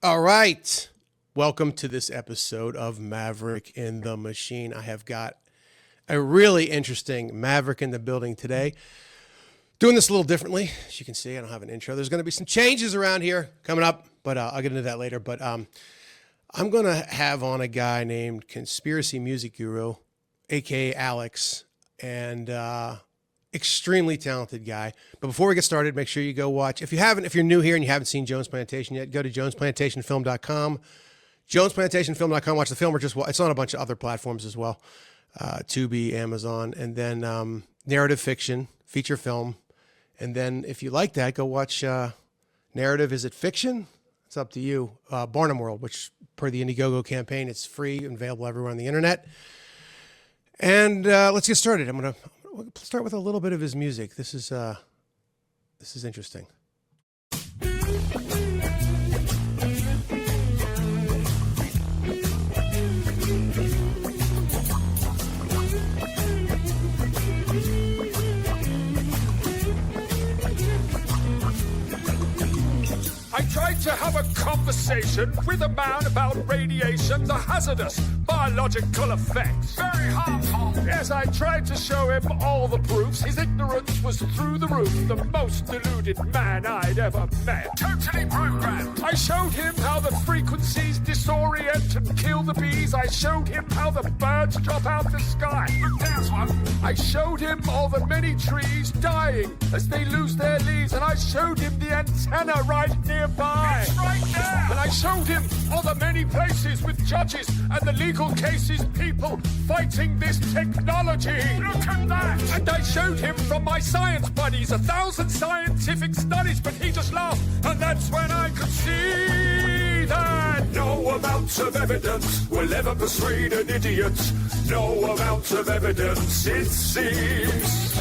All right. Welcome to this episode of Maverick in the Machine. I have got a really interesting Maverick in the building today. Doing this a little differently. As you can see, I don't have an intro. There's going to be some changes around here coming up, but I'll get into that later. But I'm going to have on a guy named Conspiracy Music Guru, a.k.a. Alex, and extremely talented guy. But before we get started, make sure you go watch. If you're new here and you haven't seen Jones Plantation yet, go to jonesplantationfilm.com. jonesplantationfilm.com. Watch the film, or just it's on a bunch of other platforms as well. Tubi, Amazon, and then narrative fiction, feature film. And then if you like that, go watch narrative. Is it fiction? It's up to you. Barnum World, which per the Indiegogo campaign, it's free and available everywhere on the internet. And let's get started. I'm going to start with a little bit of his music. This is interesting. I tried to have a conversation with a man about radiation, the hazardous biological effects. Very harmful. Yes, I tried to show him all the proofs. His ignorance was through the roof. The most deluded man I'd ever met. Totally programmed. I showed him how the frequencies disorient and kill the bees. I showed him how the birds drop out the sky. There's one. I showed him all the many trees dying as they lose their leaves. And I showed him the antenna right nearby. It's right there. And I showed him all the many places with judges and the legal cases, people fighting this technology. Look at that. And I showed him from my science buddies 1,000 scientific studies, but he just laughed. And that's when I could see that no amount of evidence will ever persuade an idiot. No amount of evidence, it seems.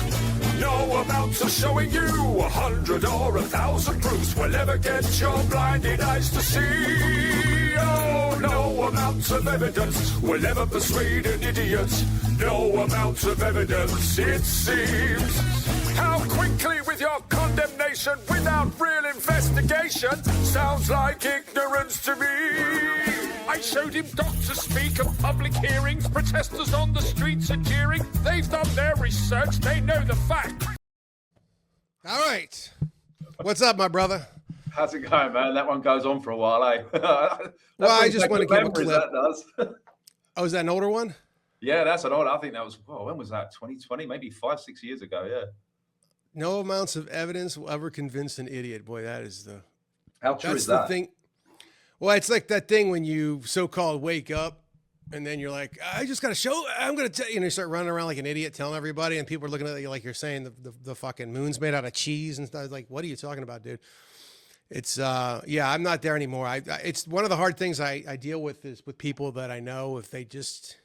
No amount of showing you 100 or 1,000 proofs will ever get your blinded eyes to see. Oh, no amount of evidence will ever persuade an idiot. No amount of evidence, it seems. How quickly with your condemnation without real investigation sounds like ignorance to me. I showed him doctors speak at public hearings, protesters on the streets are jeering. They've done their research, they know the facts. All right. What's up, my brother? How's it going, man? That one goes on for a while, eh? Well, I just want to give a clip. That does. Oh, is that an older one? Yeah, that's an old. I think that was, when was that? 2020, maybe 5-6 years ago, yeah. No amounts of evidence will ever convince an idiot. Boy, that is the... How true is that? The thing. Well, it's like that thing when you so-called wake up and then you're like, I just got to show, I'm going to tell you, and you start running around like an idiot telling everybody, and people are looking at you like you're saying the fucking moon's made out of cheese and stuff. Like, what are you talking about, dude? It's, yeah, I'm not there anymore. It's one of the hard things I deal with is with people that I know, if they just,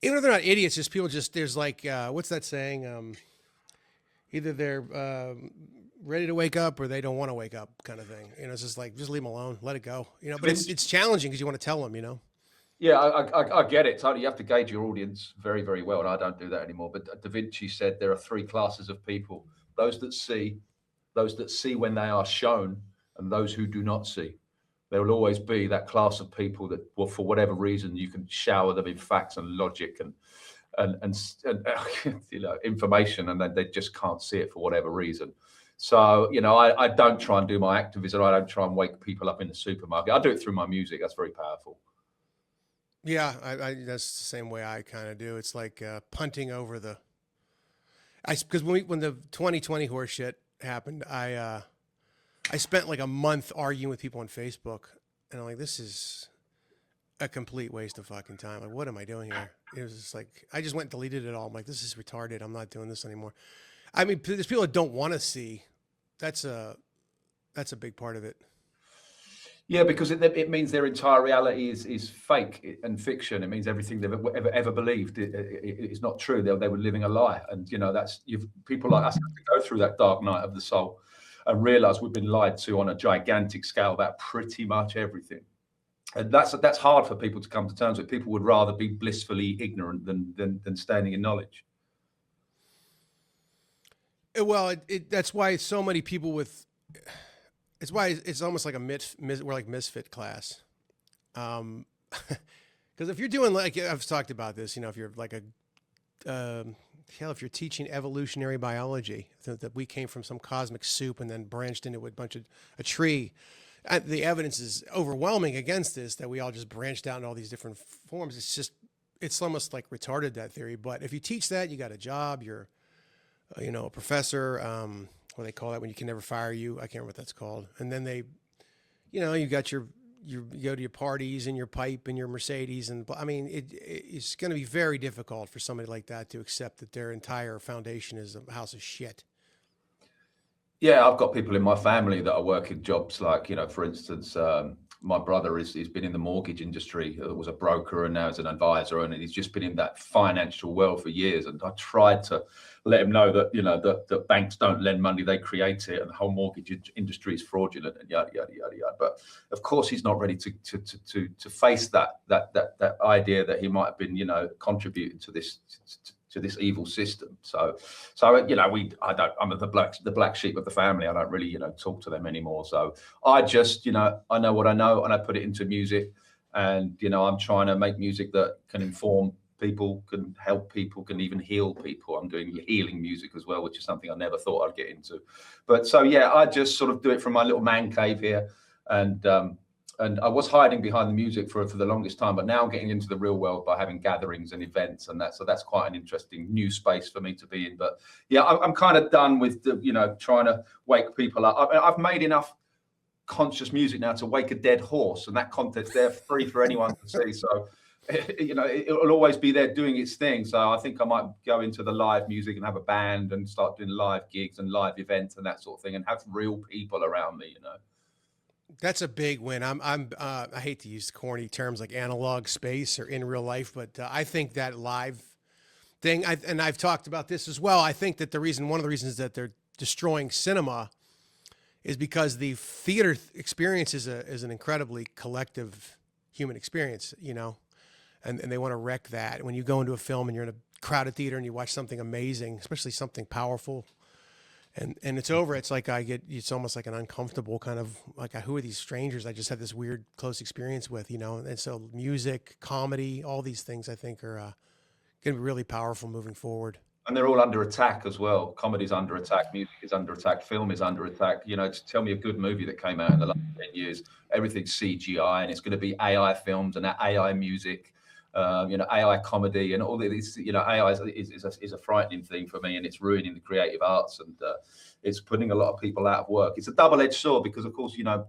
even if they're not idiots, just people just, there's like, what's that saying? Either they're ready to wake up or they don't want to wake up kind of thing. You know, it's just like, just leave them alone, let it go. You know, but it's challenging because you want to tell them, you know? Yeah, I get it. Totally. You have to gauge your audience very, very well. And I don't do that anymore. But Da Vinci said there are 3 classes of people: those that see when they are shown, and those who do not see. There will always be that class of people that, well, for whatever reason, you can shower them in facts and logic and you know, information, and then they just can't see it for whatever reason. So, you know, I don't try and do my activism. I don't try and wake people up in the supermarket. I do it through my music. That's very powerful. Yeah, that's the same way I kind of do. It's like punting over the. Because when the 2020 horse shit happened, I spent like a month arguing with people on Facebook, and I'm like, this is a complete waste of fucking time. Like, what am I doing here? It was just like, I just went and deleted it all. I'm like, this is retarded. I'm not doing this anymore. I mean, there's people that don't want to see. That's a big part of it. Yeah, because it means their entire reality is fake and fiction. It means everything they've ever believed is not true. They were living a lie, and you know people like us have to go through that dark night of the soul and realize we've been lied to on a gigantic scale about pretty much everything. And that's hard for people to come to terms with. People would rather be blissfully ignorant than standing in knowledge. Well, that's why so many people with It's why it's almost like we're like misfit class. Because if you're doing, like, I've talked about this, you know, if you're like hell, if you're teaching evolutionary biology, that we came from some cosmic soup and then branched into a tree, the evidence is overwhelming against this, that we all just branched out in all these different forms. It's almost like retarded, that theory. But if you teach that, you got a job, you're, you know, a professor, what do they call that when you can never fire you? I can't remember what that's called. And then they, you know, you got you go to your parties and your pipe and your Mercedes. And I mean, it's going to be very difficult for somebody like that to accept that their entire foundation is a house of shit. Yeah, I've got people in my family that are working jobs like, you know, for instance, my brother he's been in the mortgage industry, was a broker and now is an advisor, and he's just been in that financial world for years. And I tried to let him know that, you know, that banks don't lend money, they create it, and the whole mortgage industry is fraudulent and yada yada yada yada. But of course, he's not ready to face that idea that he might have been, you know, contributing to this evil system. So you know, I'm the black sheep of the family. I don't really, you know, talk to them anymore. So I just, you know, I know what I know and I put it into music, and, you know, I'm trying to make music that can inform people, can help people, can even heal people. I'm doing healing music as well, which is something I never thought I'd get into. But so yeah, I just sort of do it from my little man cave here, and I was hiding behind the music for the longest time, but now I'm getting into the real world by having gatherings and events and that. So that's quite an interesting new space for me to be in. But yeah, I'm kind of done with the, you know, trying to wake people up. I've made enough conscious music now to wake a dead horse, and that content's there free for anyone to see. So, you know, it'll always be there doing its thing. So I think I might go into the live music and have a band and start doing live gigs and live events and that sort of thing, and have real people around me, you know. That's a big win. I hate to use corny terms like analog space or in real life, but I think that live thing, and I've talked about this as well. I think that one of the reasons that they're destroying cinema is because the theater experience is an incredibly collective human experience, you know, and they want to wreck that. When you go into a film and you're in a crowded theater and you watch something amazing, especially something powerful, and it's over, it's like it's almost like an uncomfortable kind of like, who are these strangers I just had this weird close experience with, you know? And so music, comedy, all these things I think are going to be really powerful moving forward. And they're all under attack as well. Comedy's under attack, music is under attack, film is under attack. You know, tell me a good movie that came out in the last 10 years. Everything's CGI, and it's going to be AI films and AI music. You know, AI comedy and all these, you know, AI is a frightening thing for me, and it's ruining the creative arts, and it's putting a lot of people out of work. It's a double-edged sword because, of course, you know,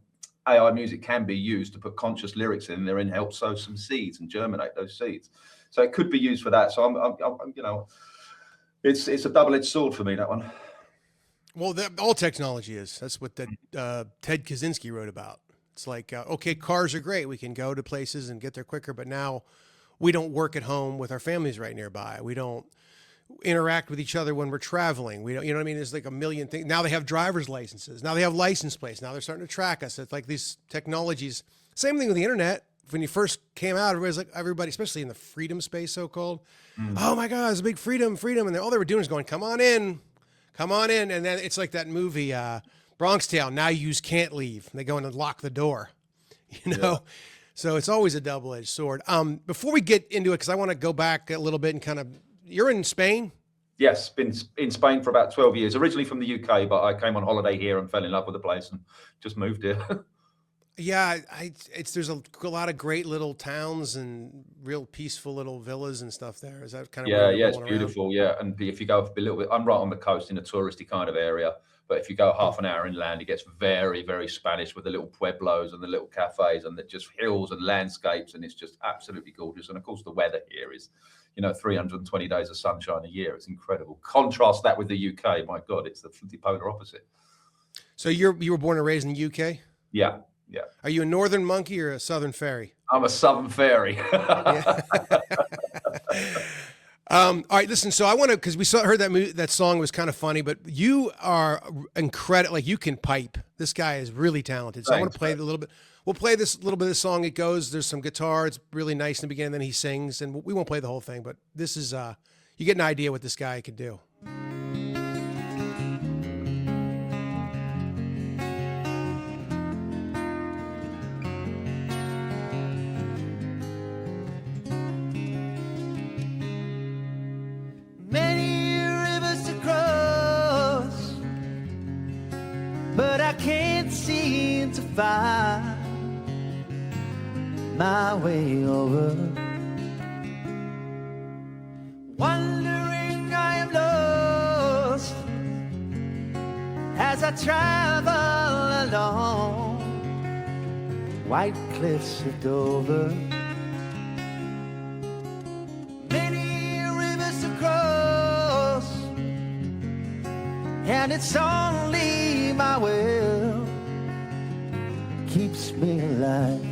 AI music can be used to put conscious lyrics in there and help sow some seeds and germinate those seeds. So it could be used for that. So I'm you know, it's a double-edged sword for me, that one. Well, all technology is. That's what Ted Kaczynski wrote about. It's like, okay, cars are great. We can go to places and get there quicker, but now we don't work at home with our families right nearby. We don't interact with each other when we're traveling. We don't, you know what I mean? There's like a million things. Now they have driver's licenses. Now they have license plates. Now they're starting to track us. It's like these technologies. Same thing with the internet. When you first came out, everybody, especially in the freedom space, so-called, oh my God, it's a big freedom. And all they were doing is going, come on in. And then it's like that movie, Bronx Tale, now you can't leave. And they go in and lock the door, you know? Yeah. So it's always a double-edged sword. Before we get into it, because I want to go back a little bit and kind of, you're in Spain? Yes, been in Spain for about 12 years. Originally from the UK, but I came on holiday here and fell in love with the place and just moved here. Yeah, there's a lot of great little towns and real peaceful little villas and stuff there. Is that kind of yeah, it's beautiful. Around? Yeah, and if you go a little bit, I'm right on the coast in a touristy kind of area. But if you go half an hour inland, it gets very, very Spanish with the little pueblos and the little cafes and the just hills and landscapes, and it's just absolutely gorgeous. And of course, the weather here is, you know, 320 days of sunshine a year. It's incredible. Contrast that with the UK. My God, it's the polar opposite. So you were born and raised in the UK? Yeah. Yeah. Are you a northern monkey or a southern fairy? I'm a southern fairy. All right, listen. So I want to, because we heard that song was kind of funny, but you are incredible. Like, you can pipe. This guy is really talented. So I want to play a little bit. We'll play this little bit of the song. It goes. There's some guitar. It's really nice in the beginning. Then he sings, and we won't play the whole thing. But this is you get an idea what this guy could do. find my way over. Wondering I am lost as I travel along white cliffs of Dover. Many rivers to cross, and it's only my will keeps me alive.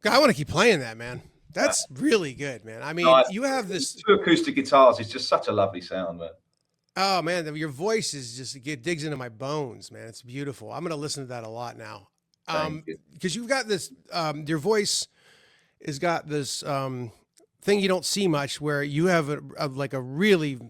I want to keep playing that, man. That's really good, man. I mean, you have this 2 acoustic guitars. It's just such a lovely sound, man. Oh man, your voice is just it digs into my bones, man. It's beautiful. I'm gonna listen to that a lot now. Because you've got this, your voice has got this thing you don't see much, where you have like a really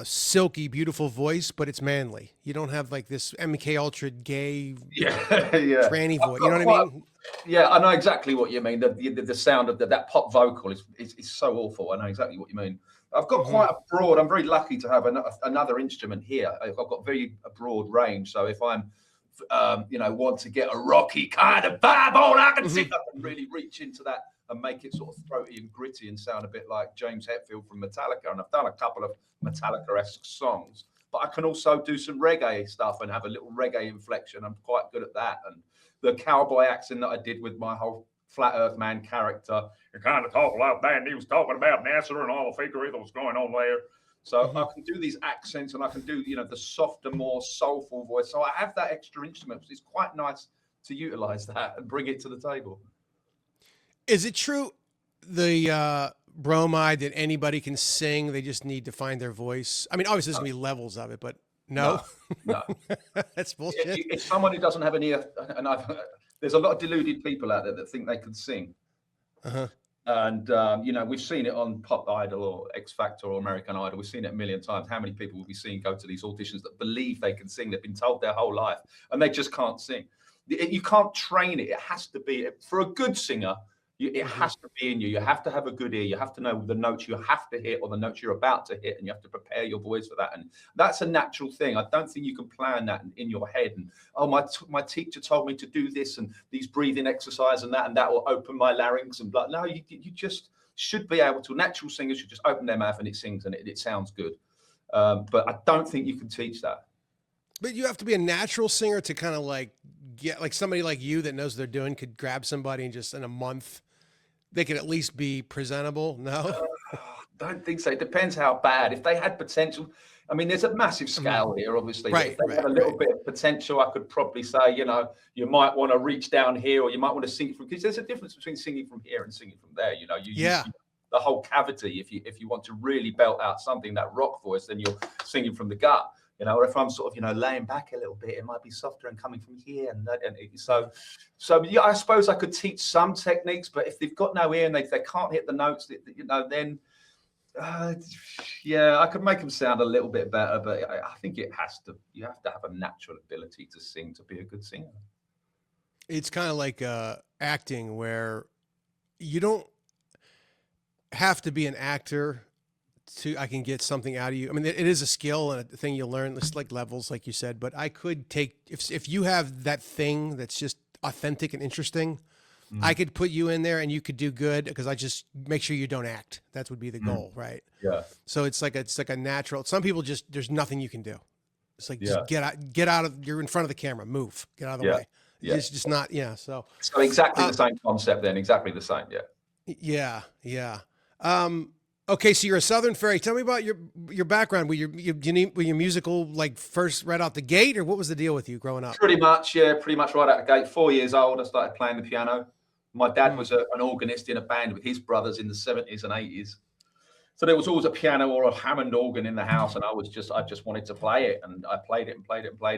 silky, beautiful voice, but it's manly. You don't have like this MK Ultra gay, tranny voice. You know what I mean? Yeah, I know exactly what you mean. The sound of that pop vocal is so awful. I know exactly what you mean. I've got quite a broad. I'm very lucky to have another instrument here. I've got a broad range. So if I'm want to get a rocky kind of vibe on, I can really reach into that and make it sort of throaty and gritty and sound a bit like James Hetfield from Metallica. And I've done a couple of Metallica-esque songs, but I can also do some reggae stuff and have a little reggae inflection. I'm quite good at that. And the cowboy accent that I did with my whole Flat Earth Man character, you kind of talk like that, and he was talking about NASA and all the fakery that was going on there. So I can do these accents, and I can do, the softer, more soulful voice. So I have that extra instrument. It's quite nice to utilize that and bring it to the table. Is it true, the bromide, that anybody can sing? They just need to find their voice. I mean, obviously there's gonna be levels of it, but no. That's bullshit. If someone who doesn't have an ear, and there's a lot of deluded people out there that think they can sing. And, we've seen it on Pop Idol or X Factor or American Idol. We've seen it a million times. How many people will be seeing go to these auditions that believe they can sing? They've been told their whole life and they just can't sing. You can't train it. It has to be, for a good singer, it has to be in you. You have to have a good ear. You have to know the notes you have to hit or the notes you're about to hit, and you have to prepare your voice for that. And that's a natural thing. I don't think you can plan that in your head. And my teacher told me to do this and these breathing exercise and that will open my larynx and blah. No, you just should be able to. Natural singers should just open their mouth and it sings and it sounds good. But I don't think you can teach that. But you have to be a natural singer to kind of like get like somebody like you that knows what they're doing could grab somebody and just in a month they could at least be presentable. No, don't think so. It depends how bad. If they had potential, I mean, there's a massive scale here, obviously. If they had a little bit of potential, I could probably say, you might want to reach down here, or you might want to sing from, because there's a difference between singing from here and singing from there. The whole cavity. If you want to really belt out something, that rock voice, then you're singing from the gut. Or if I'm sort of, laying back a little bit, it might be softer and coming from here. So yeah, I suppose I could teach some techniques, but if they've got no ear and they can't hit the notes, then I could make them sound a little bit better. But I think you have to have a natural ability to sing to be a good singer. It's kind of like acting, where you don't have to be an actor I can get something out of you. I mean, it is a skill and a thing you learn. It's like levels, like you said. But I could take if you have that thing that's just authentic and interesting, I could put you in there and you could do good, because I just make sure you don't act. That would be the goal, right? Yeah. So it's like a natural. Some people just there's nothing you can do. It's like just get out of. You're in front of the camera. Move. Get out of the way. Yeah. It's just not. Yeah. So exactly the same concept then. Exactly the same. Yeah. Yeah. Okay, so you're a Southern Fairy. Tell me about your background. Were you musical like first right out the gate, or what was the deal with you growing up? Pretty much right out the gate. 4 years old, I started playing the piano. My dad was an organist in a band with his brothers in the 70s and 80s. So there was always a piano or a Hammond organ in the house, and I just wanted to play it, and I played it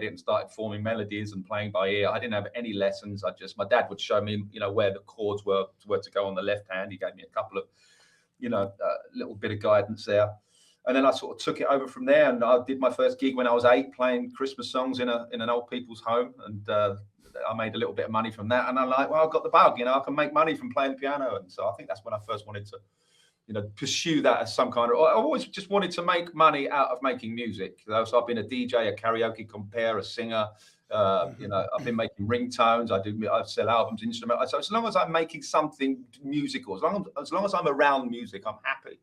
and started forming melodies and playing by ear. I didn't have any lessons. My dad would show me, where the chords were to go on the left hand. He gave me a couple of little bit of guidance there. And then I sort of took it over from there. And I did my first gig when I was 8, playing Christmas songs in an old people's home. And I made a little bit of money from that. And I'm like, well, I got the bug, I can make money from playing the piano. And so I think that's when I first wanted to, pursue that as some kind of, I always just wanted to make money out of making music. So I've been a DJ, a karaoke compere, a singer, I've been making ringtones. I sell albums, instrumental. So as long as I'm making something musical, as long as I'm around music, I'm happy.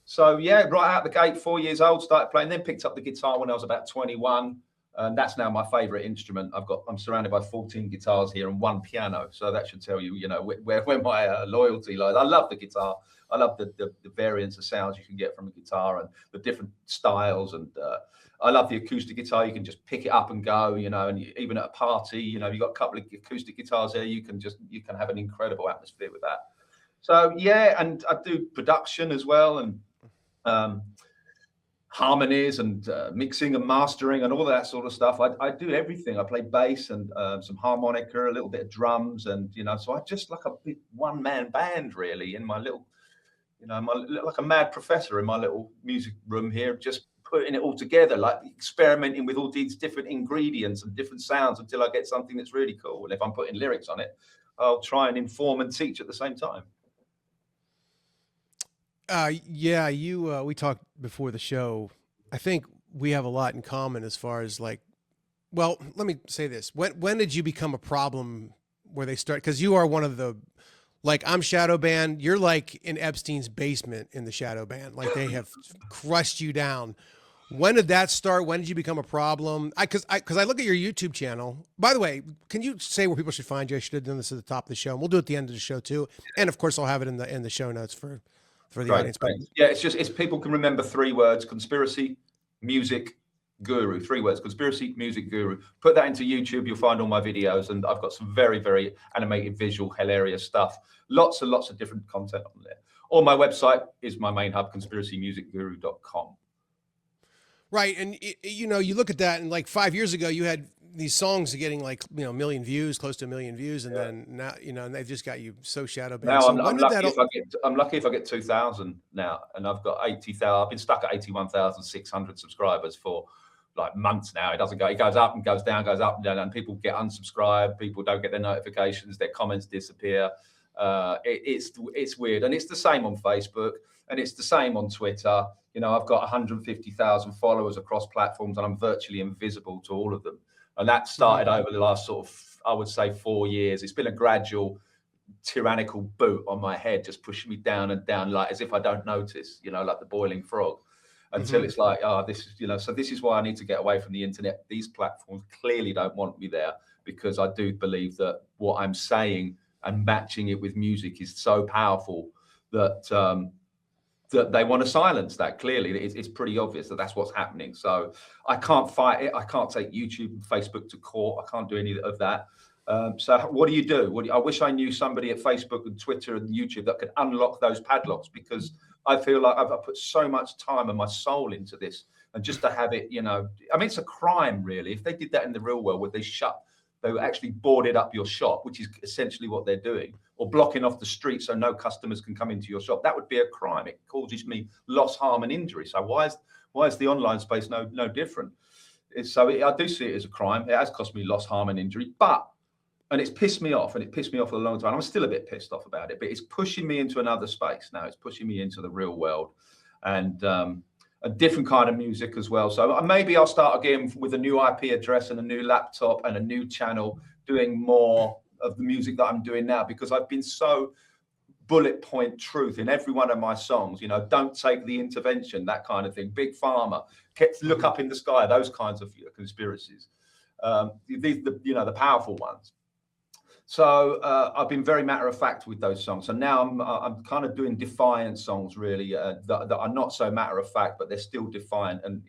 So yeah, right out the gate, 4 years old, started playing. Then picked up the guitar when I was about 21, and that's now my favourite instrument. I'm surrounded by 14 guitars here and one piano. So that should tell you, where my loyalty lies. I love the guitar. I love the variants of sounds you can get from a guitar and the different styles. And I love the acoustic guitar. You can just pick it up and go, and even at a party, you've got a couple of acoustic guitars there. You can have an incredible atmosphere with that. So yeah, and I do production as well, and harmonies and mixing and mastering and all that sort of stuff. I do everything. I play bass and some harmonica, a little bit of drums, and so I just like a big one-man band really in my little, like a mad professor in my little music room here, just putting it all together, like experimenting with all these different ingredients and different sounds until I get something that's really cool. And if I'm putting lyrics on it, I'll try and inform and teach at the same time. We talked before the show. I think we have a lot in common as far as let me say this. When did you become a problem where they start? Because you are one of the, I'm shadow banned. You're like in Epstein's basement in the shadow ban. Like they have crushed you down. When did that start? When did you become a problem? Because I look at your YouTube channel. By the way, can you say where people should find you? I should have done this at the top of the show. And we'll do it at the end of the show too. And of course, I'll have it in the show notes for the audience. But yeah, it's people can remember 3 words: conspiracy, music, guru. 3 words: conspiracy, music, guru. Put that into YouTube, you'll find all my videos, and I've got some very, very animated, visual, hilarious stuff. Lots and lots of different content on there. Or my website is my main hub, conspiracymusicguru.com. Right, and you look at that, and 5 years ago, you had these songs getting 1 million views, close to 1 million views, and then now and they've just got you so shadow banned. Now so I'm lucky if I get 2,000 now, and I've got 80,000. I've been stuck at 81,600 subscribers for months now. It doesn't go. It goes up and goes down, goes up and down, and people get unsubscribed. People don't get their notifications. Their comments disappear. It's weird, and it's the same on Facebook, and it's the same on Twitter. I've got 150,000 followers across platforms, and I'm virtually invisible to all of them. And that started over the last I would say 4 years. It's been a gradual tyrannical boot on my head, just pushing me down and down, like as if I don't notice, like the boiling frog, until it's like, this is, so this is why I need to get away from the internet. These platforms clearly don't want me there, because I do believe that what I'm saying and matching it with music is so powerful that that they want to silence that. Clearly, it's pretty obvious that that's what's happening. So I can't fight it. I can't take YouTube and Facebook to court. I can't do any of that. So what do you do? I wish I knew somebody at Facebook and Twitter and YouTube that could unlock those padlocks, because I feel like I've put so much time and my soul into this, and just to have it, it's a crime really. If they did that in the real world, would they actually boarded up your shop, which is essentially what they're doing, or blocking off the street so no customers can come into your shop. That would be a crime. It causes me loss, harm, and injury. So why is the online space no different? I do see it as a crime. It has cost me loss, harm, and injury, and it's pissed me off, and it pissed me off for a long time. I'm still a bit pissed off about it, but it's pushing me into another space now. It's pushing me into the real world, and a different kind of music as well. So maybe I'll start again with a new IP address and a new laptop and a new channel, doing more of the music that I'm doing now, because I've been so bullet point truth in every one of my songs. Don't take the intervention, that kind of thing. Big Pharma, look up in the sky, those kinds of conspiracies. The powerful ones. So I've been very matter of fact with those songs. So now I'm kind of doing defiant songs, really, that are not so matter of fact, but they're still defiant and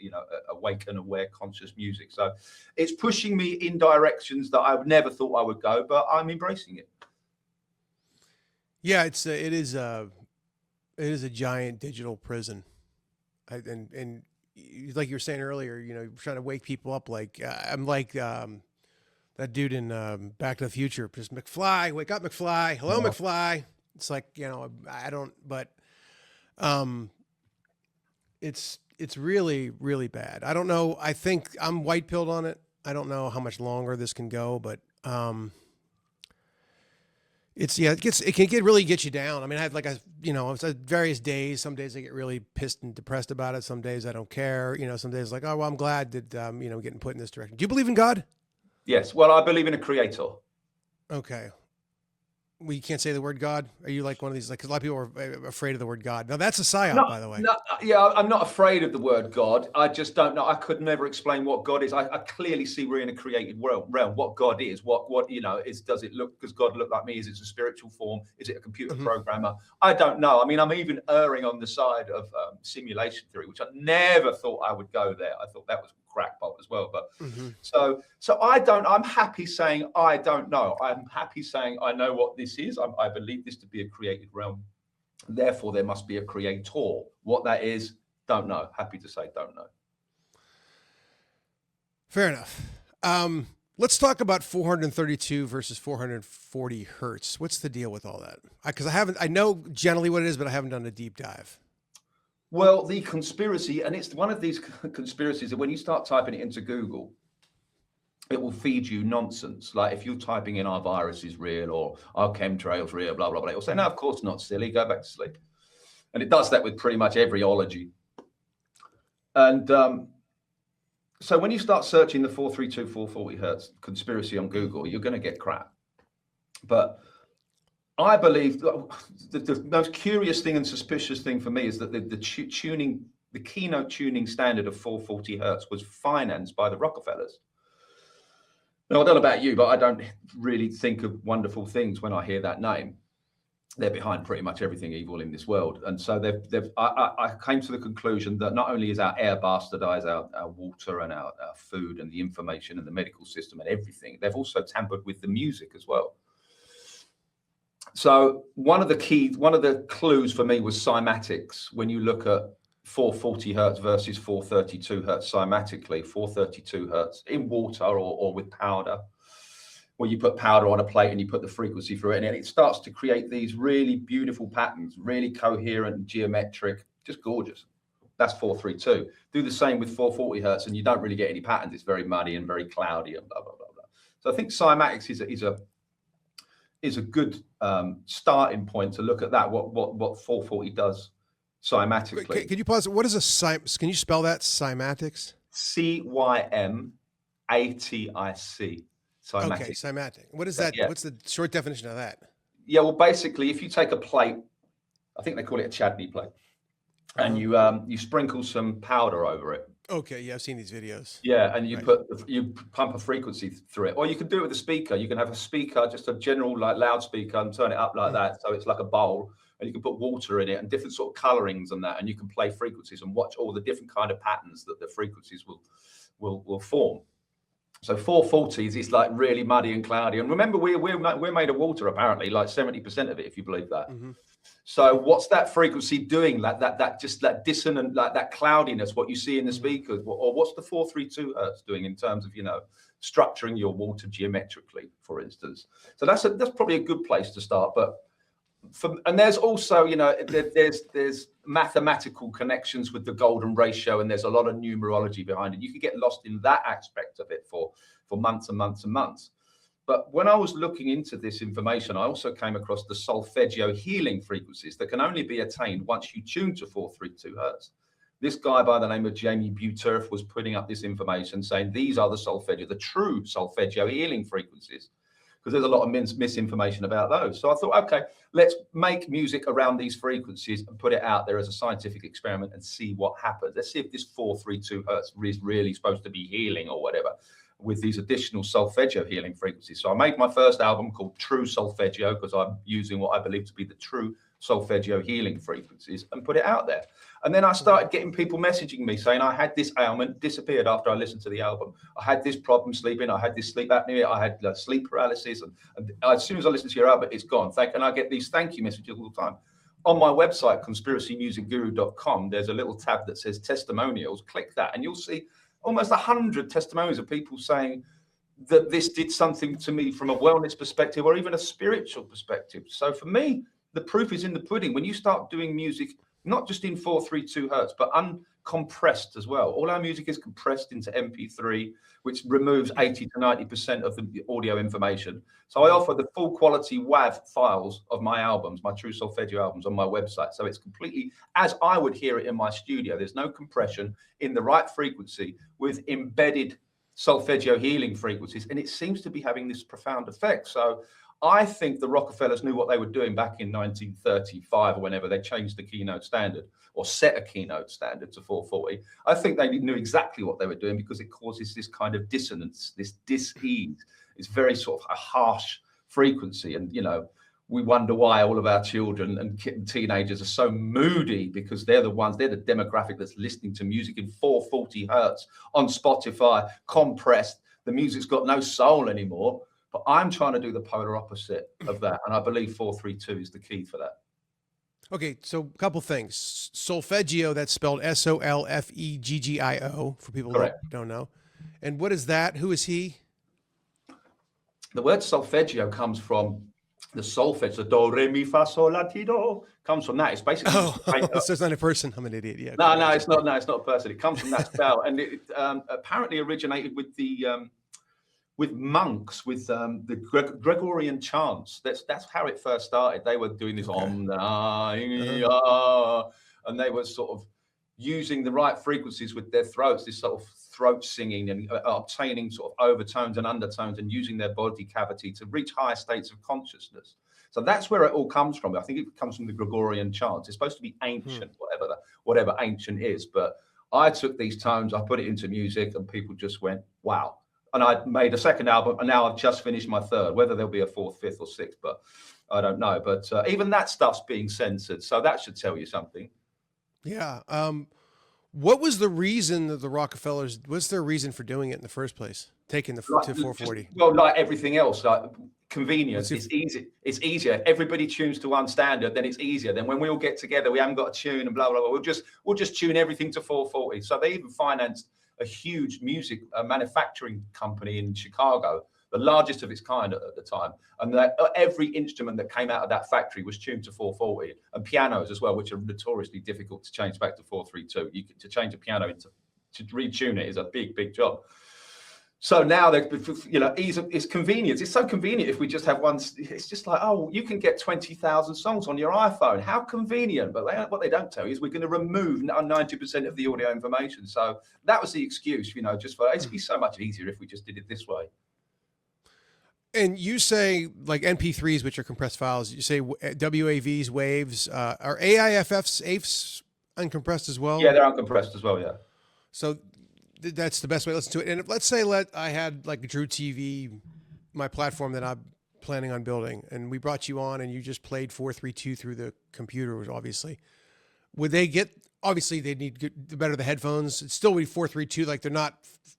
awake and aware, conscious music. So it's pushing me in directions that I never thought I would go, but I'm embracing it. Yeah, it is a giant digital prison, and like you were saying earlier, trying to wake people up. I'm like. That dude in Back to the Future, just McFly, wake up, McFly. Hello, yeah. McFly. It's like, I don't, but it's really, really bad. I don't know. I think I'm white pilled on it. I don't know how much longer this can go, but it can really get you down. I mean, I have it's various days. Some days I get really pissed and depressed about it. Some days I don't care. Some days like, oh, well, I'm glad that, getting put in this direction. Do you believe in God? Yes. Well, I believe in a creator. Okay. Well, you can't say the word God. Are you like one of these? Like, 'cause a lot of people are afraid of the word God. Now that's a psyop, by the way. No, yeah, I'm not afraid of the word God. I just don't know. I could never explain what God is. I clearly see we're in a created realm. What God is, what is, does it look? Does God look like me? Is it a spiritual form? Is it a computer programmer? I don't know. I mean, I'm even erring on the side of simulation theory, which I never thought I would go there. I thought that was crackpot as well. But so I don't. I'm happy saying I don't know. I'm happy saying I know what this is. I believe this to be a created realm. Therefore, there must be a creator. What that is, don't know. Happy to say, don't know. Fair enough. Let's talk about 432 versus 440 hertz. What's the deal with all that? Because I know generally what it is, but I haven't done a deep dive. Well, the conspiracy, and it's one of these conspiracies that when you start typing it into Google, it will feed you nonsense. Like if you're typing in our virus is real or our chemtrails real, blah, blah, blah. It will say, no, of course not, silly. Go back to sleep. And it does that with pretty much every ology. And so when you start searching the 432, 440 hertz conspiracy on Google, you're going to get crap. But I believe the most curious thing and suspicious thing for me is that the keynote tuning standard of 440 hertz was financed by the Rockefellers. Now, I don't know about you, but I don't really think of wonderful things when I hear that name. They're behind pretty much everything evil in this world. And so I came to the conclusion that not only is our air bastardized, our water and our food and the information and the medical system and everything, they've also tampered with the music as well. So one of the clues for me was cymatics. When you look at 440 hertz versus 432 hertz cymatically, 432 hertz in water or with powder, where you put powder on a plate and you put the frequency through it, and it starts to create these really beautiful patterns, really coherent and geometric, just gorgeous. That's 432. Do the same with 440 hertz and you don't really get any patterns. It's very muddy and very cloudy and blah, blah, blah, blah. So I think cymatics is a good starting point to look at that, what 440 does cymatically. Wait, can you pause? What is can you spell that, cymatics? Cymatic. Cymatic. Okay, cymatic. What is that? Yeah. What's the short definition of that? Yeah, well, basically, if you take a plate, I think they call it a chutney plate, and you sprinkle some powder over it. Okay, yeah, I've seen these videos. Yeah, and you pump a frequency through it, or you can do it with a speaker. You can have a speaker, just a general like loudspeaker, and turn it up like that, so it's like a bowl, and you can put water in it and different sort of colorings and that, and you can play frequencies and watch all the different kind of patterns that the frequencies will form. So 440s is like really muddy and cloudy, and remember we're made of water apparently, like 70% of it, if you believe that. So what's that frequency doing? Like that just that dissonant, like that cloudiness, what you see in the speakers, or what's the 432 hertz doing in terms of structuring your water geometrically, for instance? So that's probably a good place to start. But and there's also there's mathematical connections with the golden ratio, and there's a lot of numerology behind it. You could get lost in that aspect of it for months and months and months. But when I was looking into this information, I also came across the solfeggio healing frequencies that can only be attained once you tune to 432 hertz. This guy by the name of Jamie Buturf was putting up this information saying these are the true solfeggio healing frequencies, because there's a lot of misinformation about those. So I thought, okay, let's make music around these frequencies and put it out there as a scientific experiment and see what happens. Let's see if this 432 hertz is really supposed to be healing or whatever, with these additional solfeggio healing frequencies. So I made my first album called True Solfeggio, because I'm using what I believe to be the true solfeggio healing frequencies, and put it out there. And then I started getting people messaging me saying I had this ailment, disappeared after I listened to the album. I had this problem sleeping. I had this sleep apnea. I had sleep paralysis. And as soon as I listened to your album, it's gone. And I get these thank you messages all the time. On my website, conspiracymusicguru.com, there's a little tab that says testimonials. Click that and you'll see almost 100 testimonials of people saying that this did something to me from a wellness perspective or even a spiritual perspective. So for me, the proof is in the pudding. When you start doing music, not just in 432 hertz, but uncompressed as well. All our music is compressed into MP3, which removes 80 to 90% of the audio information. So I offer the full quality WAV files of my albums, my True Solfeggio albums, on my website. So it's completely as I would hear it in my studio. There's no compression, in the right frequency with embedded solfeggio healing frequencies, and it seems to be having this profound effect. So I think the Rockefellers knew what they were doing back in 1935 or whenever they changed the keynote standard or set a keynote standard to 440. I think they knew exactly what they were doing because it causes this kind of dissonance, this dis-ease. It's very sort of a harsh frequency. And, you know, we wonder why all of our children and teenagers are so moody, because they're the demographic that's listening to music in 440 hertz on Spotify, compressed. The music's got no soul anymore. But I'm trying to do the polar opposite of that. And I believe 432 is the key for that. Okay, so a couple things. Solfeggio, that's spelled Solfeggio for people Correct. that don't know. And what is that? Who is he? The word solfeggio comes from the solfege, the do, re, mi, fa, sol, la, ti, do, comes from that. It's basically... Oh, so it's not a person. I'm an idiot. Yeah. No, it's not. No, it's not a person. It comes from that spell. And it apparently originated with the... with monks, with the Gregorian chants. That's how it first started. They were doing this and they were sort of using the right frequencies with their throats, this sort of throat singing and obtaining sort of overtones and undertones and using their body cavity to reach higher states of consciousness. So that's where it all comes from. I think it comes from the Gregorian chants. It's supposed to be ancient, whatever ancient is. But I took these tones, I put it into music, and people just went, wow. And I made a second album, and now I've just finished my third. Whether there'll be a fourth, fifth, or sixth, but I don't know. But even that stuff's being censored, so that should tell you something. Yeah. What was the reason that the Rockefellers? What's their reason for doing it in the first place? Taking the to 440. Well, like everything else, like convenience. It's easy. It's easier. Everybody tunes to one standard, then it's easier. Then when we all get together, we haven't got to tune and blah blah blah. We'll just tune everything to 440. So they even financed a huge music manufacturing company in Chicago, the largest of its kind at the time. And that every instrument that came out of that factory was tuned to 440, and pianos as well, which are notoriously difficult to change back to 432. To change a piano to retune it is a big job. So now it's convenience. It's so convenient if we just have one. It's just like, oh, you can get 20,000 songs on your iPhone. How convenient. But what they don't tell you is we're going to remove 90% of the audio information. So that was the excuse, just for it'd be so much easier if we just did it this way. And you say like MP3s, which are compressed files. You say WAVs, waves. Are AIFFs, AIFs uncompressed as well? Yeah, they're uncompressed as well. Yeah. So that's the best way to listen to it. And if, let's say I had like a Drew TV, my platform that I'm planning on building, and we brought you on and you just played 432 through the computer, obviously. Would they get, obviously they need the better the headphones. It's still be 432, like they're not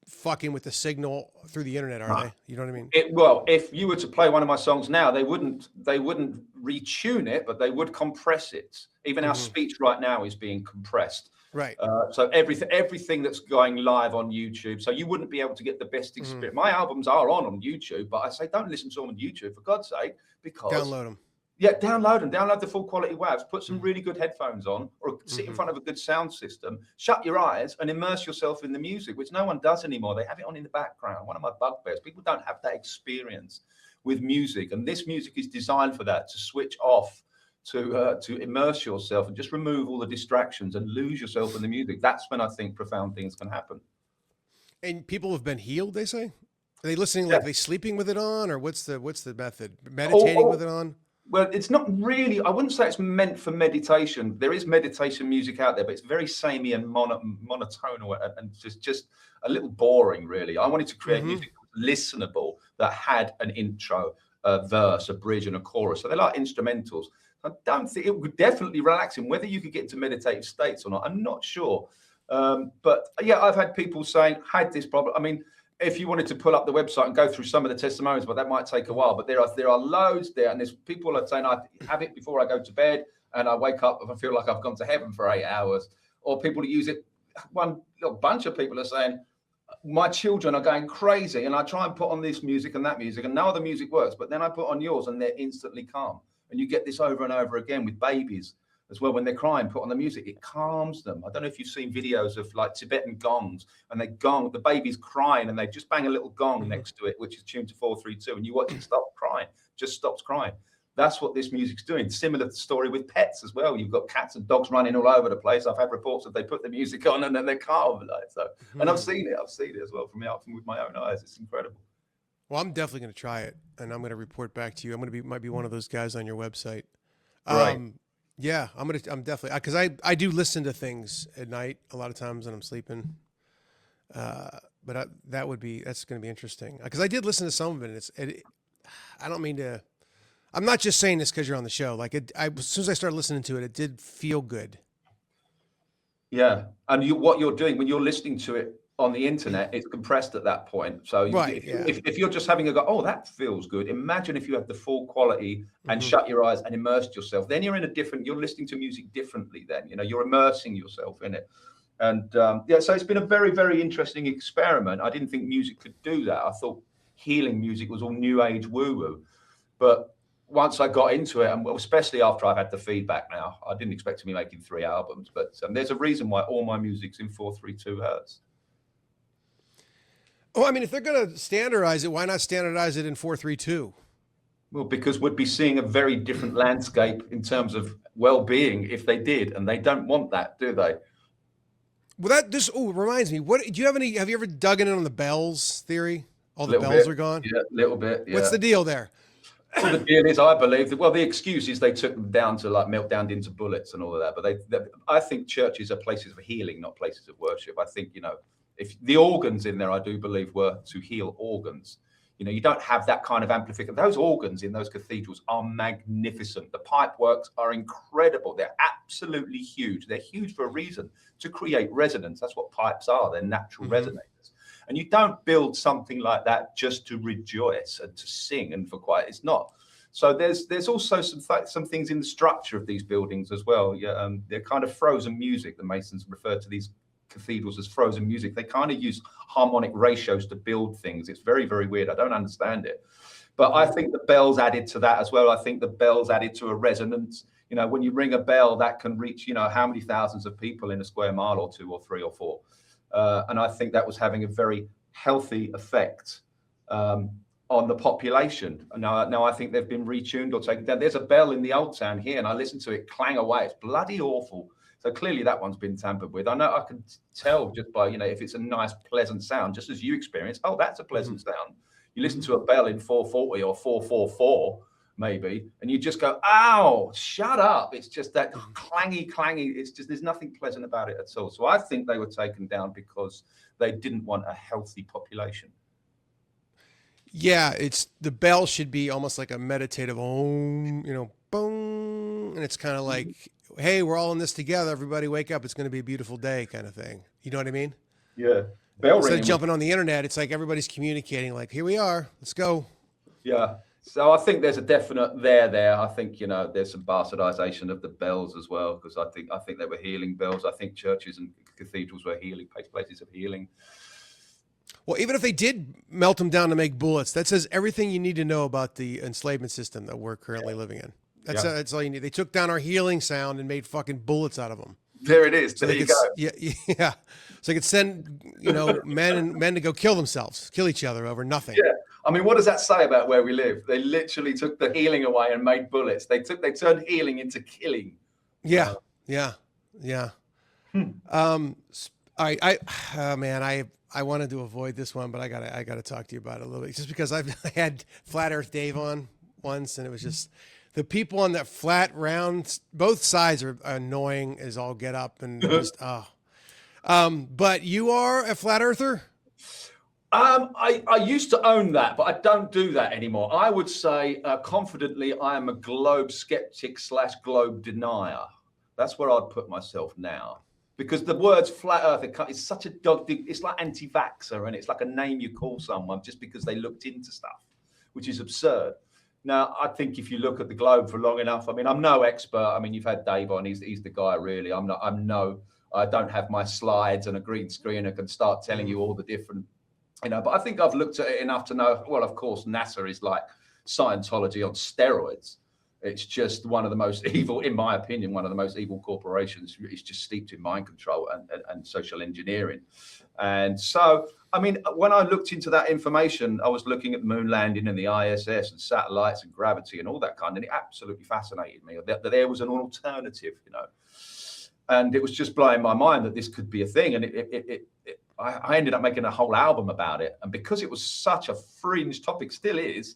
fucking with the signal through the internet, are they? You know what I mean? Well, if you were to play one of my songs now, they wouldn't retune it, but they would compress it. Even our speech right now is being compressed. Right. So everything that's going live on YouTube, so you wouldn't be able to get the best experience. My albums are on YouTube, but I say don't listen to them on YouTube for God's sake, because download them. Yeah, download them. Download the full quality WAVs. Put some really good headphones on, or sit in front of a good sound system. Shut your eyes and immerse yourself in the music, which no one does anymore. They have it on in the background. One of my bugbears. People don't have that experience with music, and this music is designed for that, to switch off, to immerse yourself and just remove all the distractions and lose yourself in the music. That's when I think profound things can happen. And people have been healed, they say? Are they listening, like they sleeping with it on, or what's the method? Meditating with it on? Well, it's not really, I wouldn't say it's meant for meditation. There is meditation music out there, but it's very samey and monotonal and just a little boring, really. I wanted to create music listenable that had an intro, a verse, a bridge, and a chorus. So they're like instrumentals. I don't think it would definitely relax him. Whether you could get into meditative states or not, I'm not sure. But yeah, I've had people saying, had this problem. I mean, if you wanted to pull up the website and go through some of the testimonials, but that might take a while. But there are loads there, and there's people are saying I have it before I go to bed, and I wake up and I feel like I've gone to heaven for 8 hours. Or people who use it. One little bunch of people are saying, my children are going crazy, and I try and put on this music and that music, and no other music works. But then I put on yours, and they're instantly calm. And you get this over and over again with babies as well. When they're crying, put on the music, it calms them. I don't know if you've seen videos of like Tibetan gongs, and they gong, the baby's crying, and they just bang a little gong next to it, which is tuned to 432, and you watch it stop crying, just stops crying. That's what this music's doing. Similar story with pets as well. You've got cats and dogs running all over the place. I've had reports that they put the music on and then they can't overlay. So, and I've seen it as well from with my own eyes. It's incredible. Well, I'm definitely going to try it, and I'm going to report back to you. Might be one of those guys on your website. Right. Yeah, I'm definitely, because I do listen to things at night a lot of times when I'm sleeping. But that's going to be interesting, because I did listen to some of it. I don't mean to. I'm not just saying this because you're on the show. Like as soon as I started listening to it, it did feel good. Yeah, and what you're doing when you're listening to it on the internet, it's compressed at that point. So if you're just having a go, oh, that feels good. Imagine if you had the full quality and shut your eyes and immersed yourself. Then you're you're listening to music differently. Then you're immersing yourself in it. And so it's been a very, very interesting experiment. I didn't think music could do that. I thought healing music was all new age woo-woo. But once I got into it, and especially after I've had the feedback now, I didn't expect to be making 3 albums, but there's a reason why all my music's in 432 hertz. Oh, I mean, if they're going to standardize it, why not standardize it in 432? Well, because we'd be seeing a very different landscape in terms of well-being if they did, and they don't want that, do they? Well, this reminds me. Have you ever dug in on the bells theory? All the bells are gone? Yeah, a little bit. Yeah. What's the deal there? Well, the deal is, I believe that, the excuse is they took them down to melt down into bullets and all of that. But I think churches are places of healing, not places of worship. I think, if the organs in there, I do believe, were to heal organs. You don't have that kind of amplification. Those organs in those cathedrals are magnificent. The pipe works are incredible. They're absolutely huge. They're huge for a reason, to create resonance. That's what pipes are. They're natural resonators. And you don't build something like that just to rejoice and to sing and for quiet. It's not. So there's also some things in the structure of these buildings as well. Yeah, they're kind of frozen music. The Masons refer to these cathedrals as frozen music. They kind of use harmonic ratios to build things. It's very, very weird. I don't understand it. But I think the bells added to that as well. I think the bells added to a resonance. When you ring a bell, that can reach, how many thousands of people in a square mile or 2 or 3 or 4. And I think that was having a very healthy effect on the population. Now I think they've been retuned or taken down. There's a bell in the Old Town here, and I listen to it clang away. It's bloody awful. So clearly that one's been tampered with. I know I can tell just by, if it's a nice, pleasant sound, just as you experience. Oh, that's a pleasant sound. You listen to a bell in 440 or 444, maybe, and you just go, ow, shut up. It's just that clangy. It's just, there's nothing pleasant about it at all. So I think they were taken down because they didn't want a healthy population. Yeah, the bell should be almost like a meditative boom, and it's kind of like, hey, we're all in this together. Everybody wake up. It's going to be a beautiful day kind of thing. You know what I mean? Yeah. Bell Instead ringing. of jumping on the internet, it's like everybody's communicating like, here we are. Let's go. Yeah. So I think there's a definite there. I think, there's some bastardization of the bells as well, because I think they were healing bells. I think churches and cathedrals were healing places of healing. Well, even if they did melt them down to make bullets, that says everything you need to know about the enslavement system that we're currently living in. That's all you need. They took down our healing sound and made fucking bullets out of them. There it is. So there you go. Yeah. So they could send, men to go kill each other over nothing. Yeah. I mean, what does that say about where we live? They literally took the healing away and made bullets. They turned healing into killing. Yeah. All right. I wanted to avoid this one, but I gotta talk to you about it a little bit, just because I had Flat Earth Dave on once, and it was just the people on that flat round. Both sides are annoying as all get up, and just but you are a flat earther. I used to own that, but I don't do that anymore. I would say confidently, I am a globe skeptic / globe denier. That's where I'd put myself now. Because the words flat earth is such a dog. It's like anti-vaxxer, and it's like a name you call someone just because they looked into stuff, which is absurd. Now, I think if you look at the globe for long enough, I mean, I'm no expert. I mean, you've had Dave on. He's the guy, really. I don't have my slides and a green screen and can start telling you all the different, but I think I've looked at it enough to know, well, of course, NASA is like Scientology on steroids. It's just one of the most evil, in my opinion, one of the most evil corporations. It's just steeped in mind control and social engineering. And so, I mean, when I looked into that information, I was looking at the moon landing and the ISS and satellites and gravity and all that kind, and it absolutely fascinated me that there was an alternative, you know. And it was just blowing my mind that this could be a thing. And I ended up making a whole album about it. And because it was such a fringe topic, still is,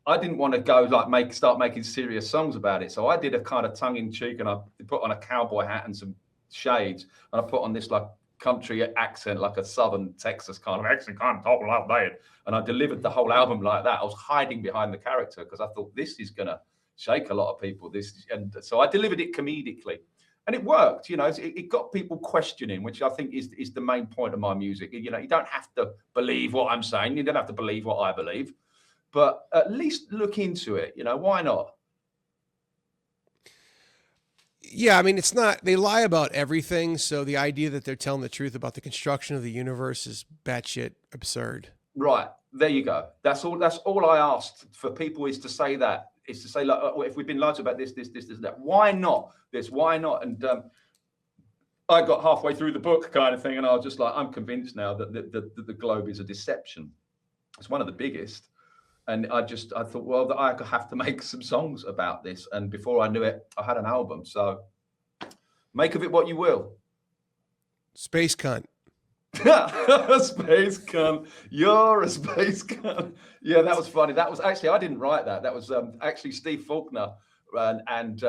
I didn't want to go like start making serious songs about it. So I did a kind of tongue in cheek, and I put on a cowboy hat and some shades, and I put on this like country accent, like a Southern Texas kind of accent, kind of talking like that. And I delivered the whole album like that. I was hiding behind the character because I thought this is going to shake a lot of people. And so I delivered it comedically. And it worked, you know, it got people questioning, which I think is the main point of my music. You know, you don't have to believe what I'm saying. You don't have to believe what I believe, but at least look into it. You know, why not? Yeah, I mean, it's not, they lie about everything. So the idea that they're telling the truth about the construction of the universe is batshit absurd. Right. There you go. That's all I asked for people is to say that. Is to say, like, if we've been lied to about this, that. Why not this? Why not? And I got halfway through the book kind of thing, and I was just like, I'm convinced now that the globe is a deception. It's one of the biggest. And I thought, well, I have to make some songs about this. And before I knew it, I had an album. So make of it what you will. Space cunt. Space cunt. You're a space cunt. Yeah, that was funny. That was actually, I didn't write that. That was actually Steve Faulkner and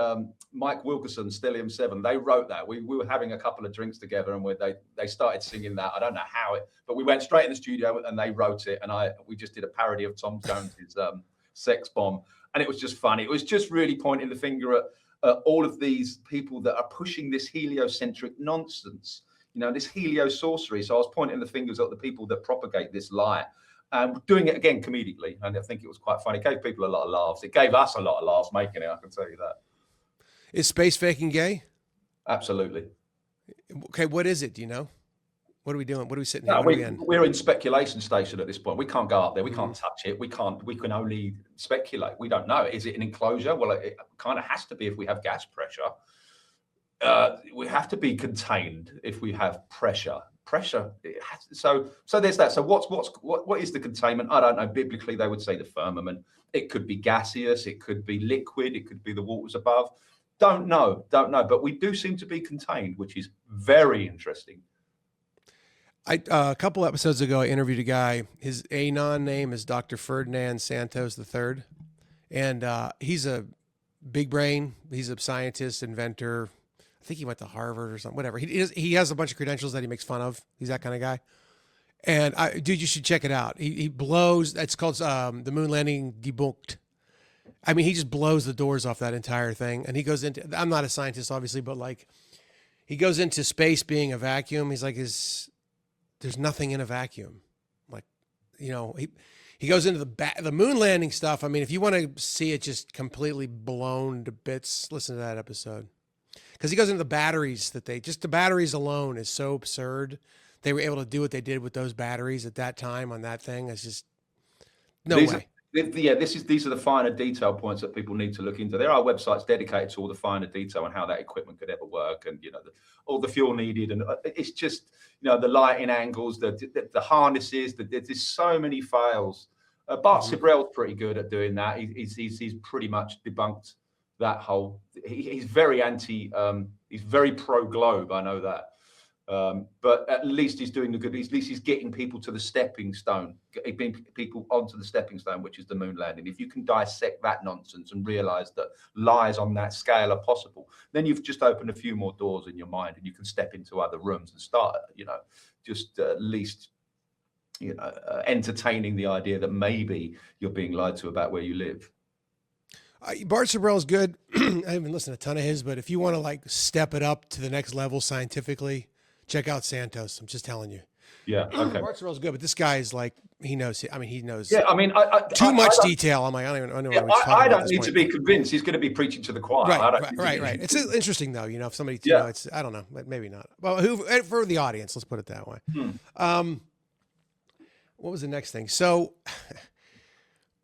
Mike Wilkerson, Stellium 7. They wrote that. We were having a couple of drinks together, and they started singing that. I don't know how but we went straight in the studio and they wrote it. And we just did a parody of Tom Jones's Sex Bomb. And it was just funny. It was just really pointing the finger at all of these people that are pushing this heliocentric nonsense. You know, this heliosorcery. So I was pointing the fingers at the people that propagate this lie, and doing it again comedically. And I think it was quite funny. It gave people a lot of laughs. It gave us a lot of laughs making it, I can tell you that. Is space faking gay? Absolutely. Okay, what is it? Do you know? What are we doing? What are we sitting here? No, we're in speculation station at this point. We can't go up there. We can't touch it. We can only speculate. We don't know. Is it an enclosure? Well, it kind of has to be if we have gas pressure. We have to be contained if we have pressure. So there's that. So what is the containment? I don't know. Biblically, they would say the firmament. It could be gaseous. It could be liquid. It could be the waters above. Don't know. But we do seem to be contained, which is very interesting. A couple episodes ago, I interviewed a guy. His Anon name is Dr. Ferdinand Santos III, and he's a big brain. He's a scientist, inventor. I think he went to Harvard or something, whatever. He has a bunch of credentials that he makes fun of. He's that kind of guy. And dude, you should check it out. He blows, it's called The Moon Landing Debunked. I mean, he just blows the doors off that entire thing. And he goes into, I'm not a scientist, obviously, but like he goes into space being a vacuum. He's like, there's nothing in a vacuum. Like, you know, he goes into the moon landing stuff. I mean, if you want to see it just completely blown to bits, listen to that episode. Because he goes into the batteries the batteries alone is so absurd. They were able to do what they did with those batteries at that time on that thing. It's just no way. These are the finer detail points that people need to look into. There are websites dedicated to all the finer detail and how that equipment could ever work, and you know, all the fuel needed, and it's just, you know, the lighting angles, the harnesses. There's so many fails. Bart Sibrel's pretty good at doing that. He's pretty much debunked that whole. He's very anti. He's very pro globe. I know that. But at least he's doing the good. At least he's getting people to the stepping stone, getting people onto the stepping stone, which is the moon landing. If you can dissect that nonsense and realize that lies on that scale are possible, then you've just opened a few more doors in your mind, and you can step into other rooms and start, you know, just at least, you know, entertaining the idea that maybe you're being lied to about where you live. Bart Sibrel's good. I haven't listened to a ton of his, but if you want to like step it up to the next level scientifically, check out Santos. I'm just telling you. Yeah. Okay. Bart Sibrel's good, but this guy is like, he knows. I mean, he knows. Yeah. I mean, too much detail. I'm like, I don't know. I don't need to be convinced. He's going to be preaching to the choir. Right. It's interesting though. You know, if somebody, you know, it's, I don't know, maybe not. Well, for the audience, let's put it that way. What was the next thing? So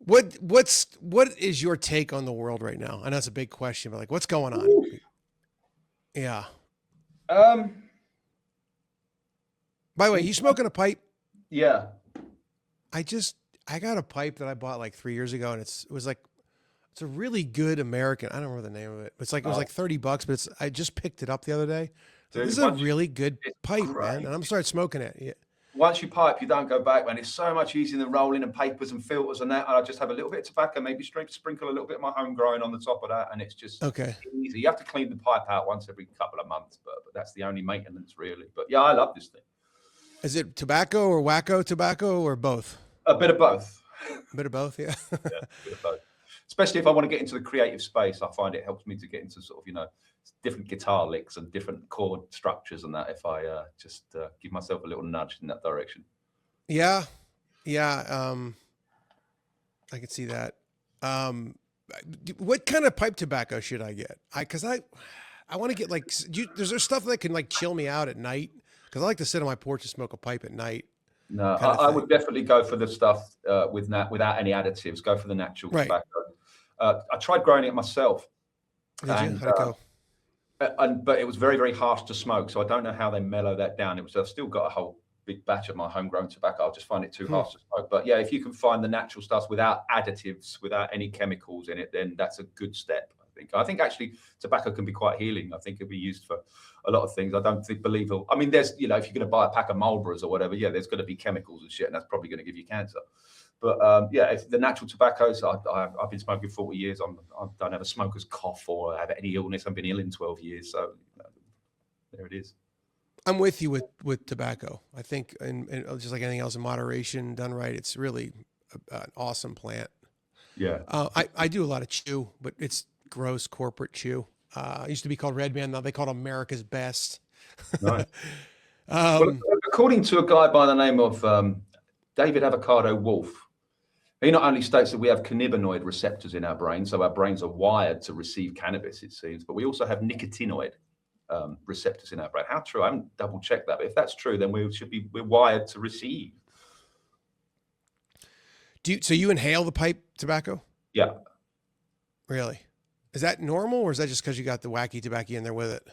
What is your take on the world right now? I know it's a big question, but like, what's going on? Ooh. Yeah. Um, By the way, you smoking a pipe? yeah. I got a pipe that I bought like 3 years ago, and it's a really good American. I don't remember the name of it. It's like, it was like $30, but I just picked it up the other day. Dude, This is a really good pipe, great. man. And I'm starting smoking it. Yeah. Once you pipe, you don't go back, man. It's so much easier than rolling and papers and filters and that. And I just have a little bit of tobacco, maybe sprinkle a little bit of my homegrown on the top of that, and it's just easy. You have to clean the pipe out once every couple of months, but that's the only maintenance, really. But yeah, I love this thing. Is it tobacco or wacko tobacco or both? A bit of both. A bit of both, yeah. Yeah, a bit of both. Especially if I want to get into the creative space, I find it helps me to get into sort of, different guitar licks and different chord structures and that, if I just give myself a little nudge in that direction. Yeah. I can see that. What kind of pipe tobacco should I get? Because I want to get like, is there stuff that can like chill me out at night? Because I like to sit on my porch and smoke a pipe at night. No, I would definitely go for the stuff without any additives. Go for the natural tobacco. I tried growing it myself. Did you? How'd it go? But it was very, very harsh to smoke. So I don't know how they mellow that down. I've still got a whole big batch of my homegrown tobacco. I'll just find it too harsh to smoke. But yeah, if you can find the natural stuff without additives, without any chemicals in it, then that's a good step. I think actually tobacco can be quite healing. I think it'll be used for a lot of things. I don't believe. I mean, there's, if you're going to buy a pack of Marlboros or whatever, yeah, there's going to be chemicals and shit, and that's probably going to give you cancer. But yeah, if the natural tobaccos, I've been smoking 40 years. I don't have a smoker's cough or have any illness. I've been ill in 12 years. So there it is. I'm with you with tobacco. I think, and just like anything else in moderation, done right, it's really an awesome plant. Yeah. I do a lot of chew, but it's gross corporate chew. It used to be called Red Man. Now they call it America's Best. Nice. Well, according to a guy by the name of David Avocado Wolf, he not only states that we have cannabinoid receptors in our brain, so our brains are wired to receive cannabis, it seems, but we also have nicotinoid receptors in our brain. How true? I haven't double checked that, but if that's true, then we're wired to receive. So you inhale the pipe tobacco? Yeah. Really? Is that normal, or is that just because you got the wacky tobacco in there with it?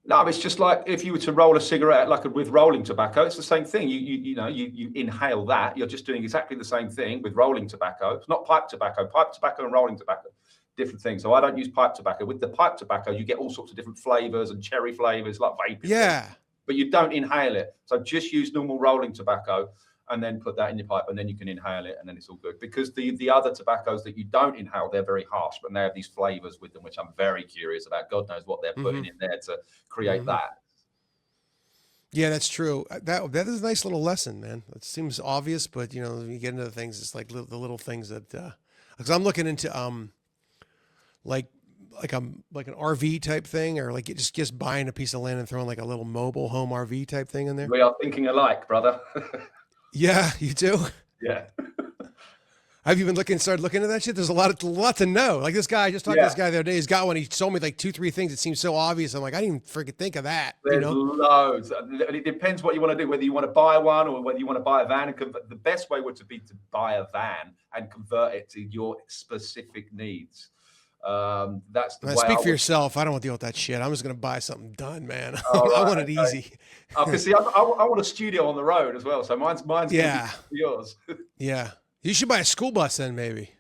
No, it's just like if you were to roll a cigarette, with rolling tobacco, it's the same thing. You inhale that. You're just doing exactly the same thing with rolling tobacco. It's not pipe tobacco. Pipe tobacco and rolling tobacco, different things. So I don't use pipe tobacco. With the pipe tobacco, you get all sorts of different flavors and cherry flavors, like vape. Yeah. But you don't inhale it. So just use normal rolling tobacco and then put that in your pipe, and then you can inhale it, and then it's all good. Because the other tobaccos that you don't inhale, they're very harsh, but they have these flavors with them, which I'm very curious about. God knows what they're putting in there to create that. Yeah, that's true. That is a nice little lesson, man. It seems obvious, but when you get into the things, it's like the little things that. Because I'm looking into like an RV type thing, or like just buying a piece of land and throwing like a little mobile home RV type thing in there. We are thinking alike, brother. Yeah, you do. Yeah. Have you started looking at that shit? There's a lot to know. Like this guy, I just talked to this guy the other day. He's got one. He told me like 2-3 things. It seems so obvious. I'm like, I didn't even freaking think of that. There's loads. And it depends what you want to do, whether you want to buy one or whether you want to buy a van. And the best way would be to buy a van and convert it to your specific needs. That's the way. Speak for yourself. I don't want to deal with that shit. I'm just going to buy something done, man. I want it easy. Because see, I want a studio on the road as well. So mine's yours. Yeah. You should buy a school bus then, maybe.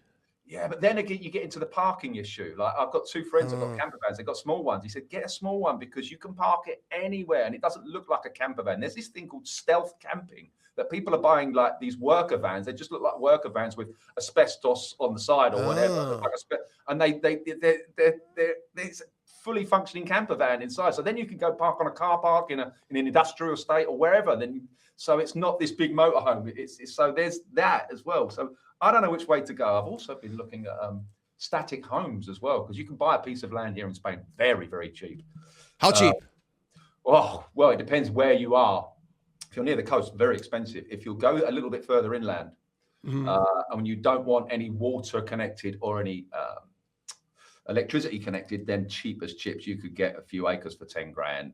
Yeah, but then again, you get into the parking issue. Like I've got 2 friends that got camper vans. They've got small ones. He said, get a small one because you can park it anywhere and it doesn't look like a camper van. There's this thing called stealth camping that people are buying, like these worker vans. They just look like worker vans with asbestos on the side or whatever. And they're fully functioning camper van inside. So then you can go park on a car park in an industrial estate or wherever. So it's not this big motorhome. So there's that as well. So I don't know which way to go. I've also been looking at static homes as well, because you can buy a piece of land here in Spain very, very cheap. How cheap? Well, it depends where you are. If you're near the coast, very expensive. If you'll go a little bit further inland, and you don't want any water connected or any electricity connected, then cheap as chips, you could get a few acres for 10 grand.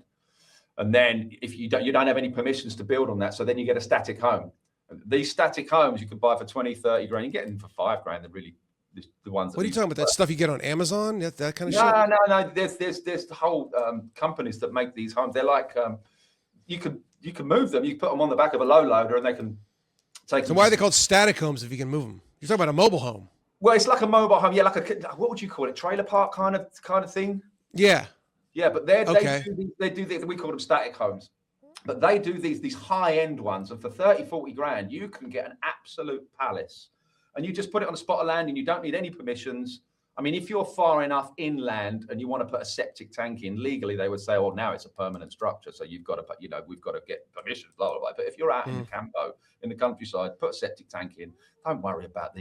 And then if you don't have any permissions to build on that, so then you get a static home. These static homes you could buy for 20, 30 grand. You get them for 5 grand. They're really the ones. What are you talking about? That stuff you get on Amazon? That kind of shit? No. There's the whole companies that make these homes. They're like you can move them. You can put them on the back of a low loader, and they can take. So why are they called static homes if you can move them? You're talking about a mobile home. Well, it's like a mobile home. Yeah, like what would you call it? Trailer park kind of thing. Yeah. Yeah, but they do these. We call them static homes. But they do these high-end ones, and for 30, 40 grand, you can get an absolute palace. And you just put it on a spot of land, and you don't need any permissions. I mean, if you're far enough inland and you want to put a septic tank in, legally they would say, "Oh, now it's a permanent structure, so you've got to put, we've got to get permissions, blah blah blah." But if you're out in the campo, in the countryside, put a septic tank in. Don't worry about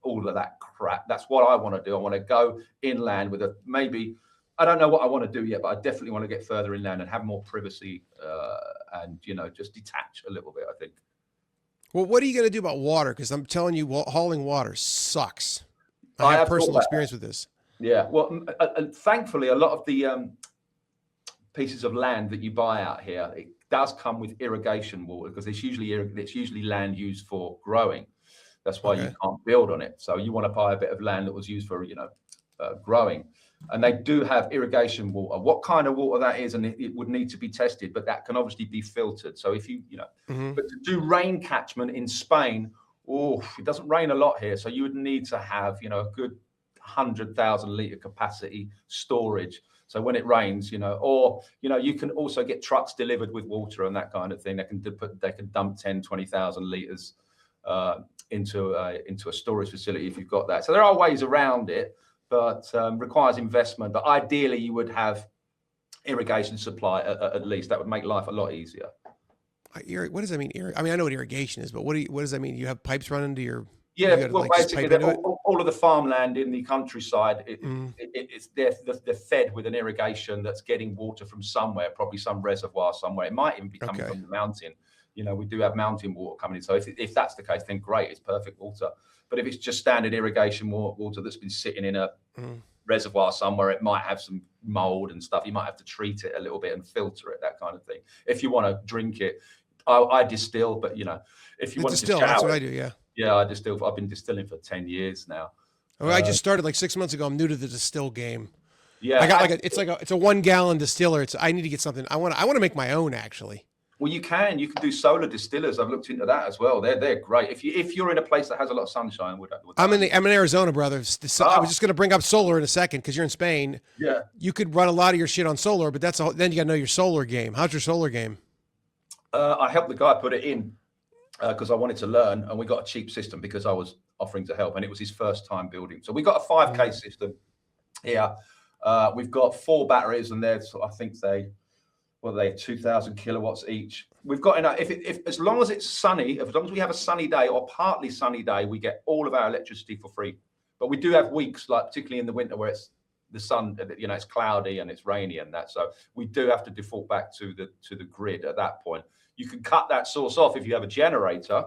all of that crap. That's what I want to do. I want to go inland with maybe. I don't know what I want to do yet, but I definitely want to get further inland and have more privacy and, just detach a little bit, I think. Well, what are you going to do about water? Because I'm telling you, hauling water sucks. I have personal experience with this. Yeah. Well, thankfully, a lot of the pieces of land that you buy out here, it does come with irrigation water because it's usually land used for growing. That's why you can't build on it. So you want to buy a bit of land that was used for, growing. And they do have irrigation water. What kind of water that is, and it would need to be tested, but that can obviously be filtered. So if but to do rain catchment in Spain, it doesn't rain a lot here. So you would need to have, a good 100,000 litre capacity storage. So when it rains, you can also get trucks delivered with water and that kind of thing. They can dump 10, 20,000 litres into a storage facility if you've got that. So there are ways around it, but requires investment. But ideally, you would have irrigation supply at least. That would make life a lot easier. What does that mean? I mean, I know what irrigation is, but what does that mean? You have pipes running to your... Yeah, well, basically, all of the farmland in the countryside, they're fed with an irrigation that's getting water from somewhere, probably some reservoir somewhere. It might even be coming from the mountain. We do have mountain water coming in. So if that's the case, then great, it's perfect water. But if it's just standard irrigation water that's been sitting in a reservoir somewhere, it might have some mold and stuff. You might have to treat it a little bit and filter it, that kind of thing. If you want to drink it, I distill, but if you want to distill, that's what I do. Yeah. Yeah, I distill. I've been distilling for 10 years now. I just started like 6 months ago. I'm new to the distill game. Yeah, I got it's a 1 gallon distiller. I need to get something. I want to make my own actually. Well, you can do solar distillers. I've looked into that as well. They're great. If you're in a place that has a lot of sunshine, I'm in Arizona, brother. I was just going to bring up solar in a second because you're in Spain. Yeah, you could run a lot of your shit on solar, but then you got to know your solar game. How's your solar game? I helped the guy put it in because I wanted to learn, and we got a cheap system because I was offering to help, and it was his first time building. So we got a 5K system here. We've got 4 batteries, and I think they 2,000 kilowatts each. We've got enough. If as long as it's sunny, as long as we have a sunny day or partly sunny day, we get all of our electricity for free. But we do have weeks, like particularly in the winter, where it's the sun, it's cloudy and it's rainy and that. So we do have to default back to the grid at that point. You can cut that source off if you have a generator,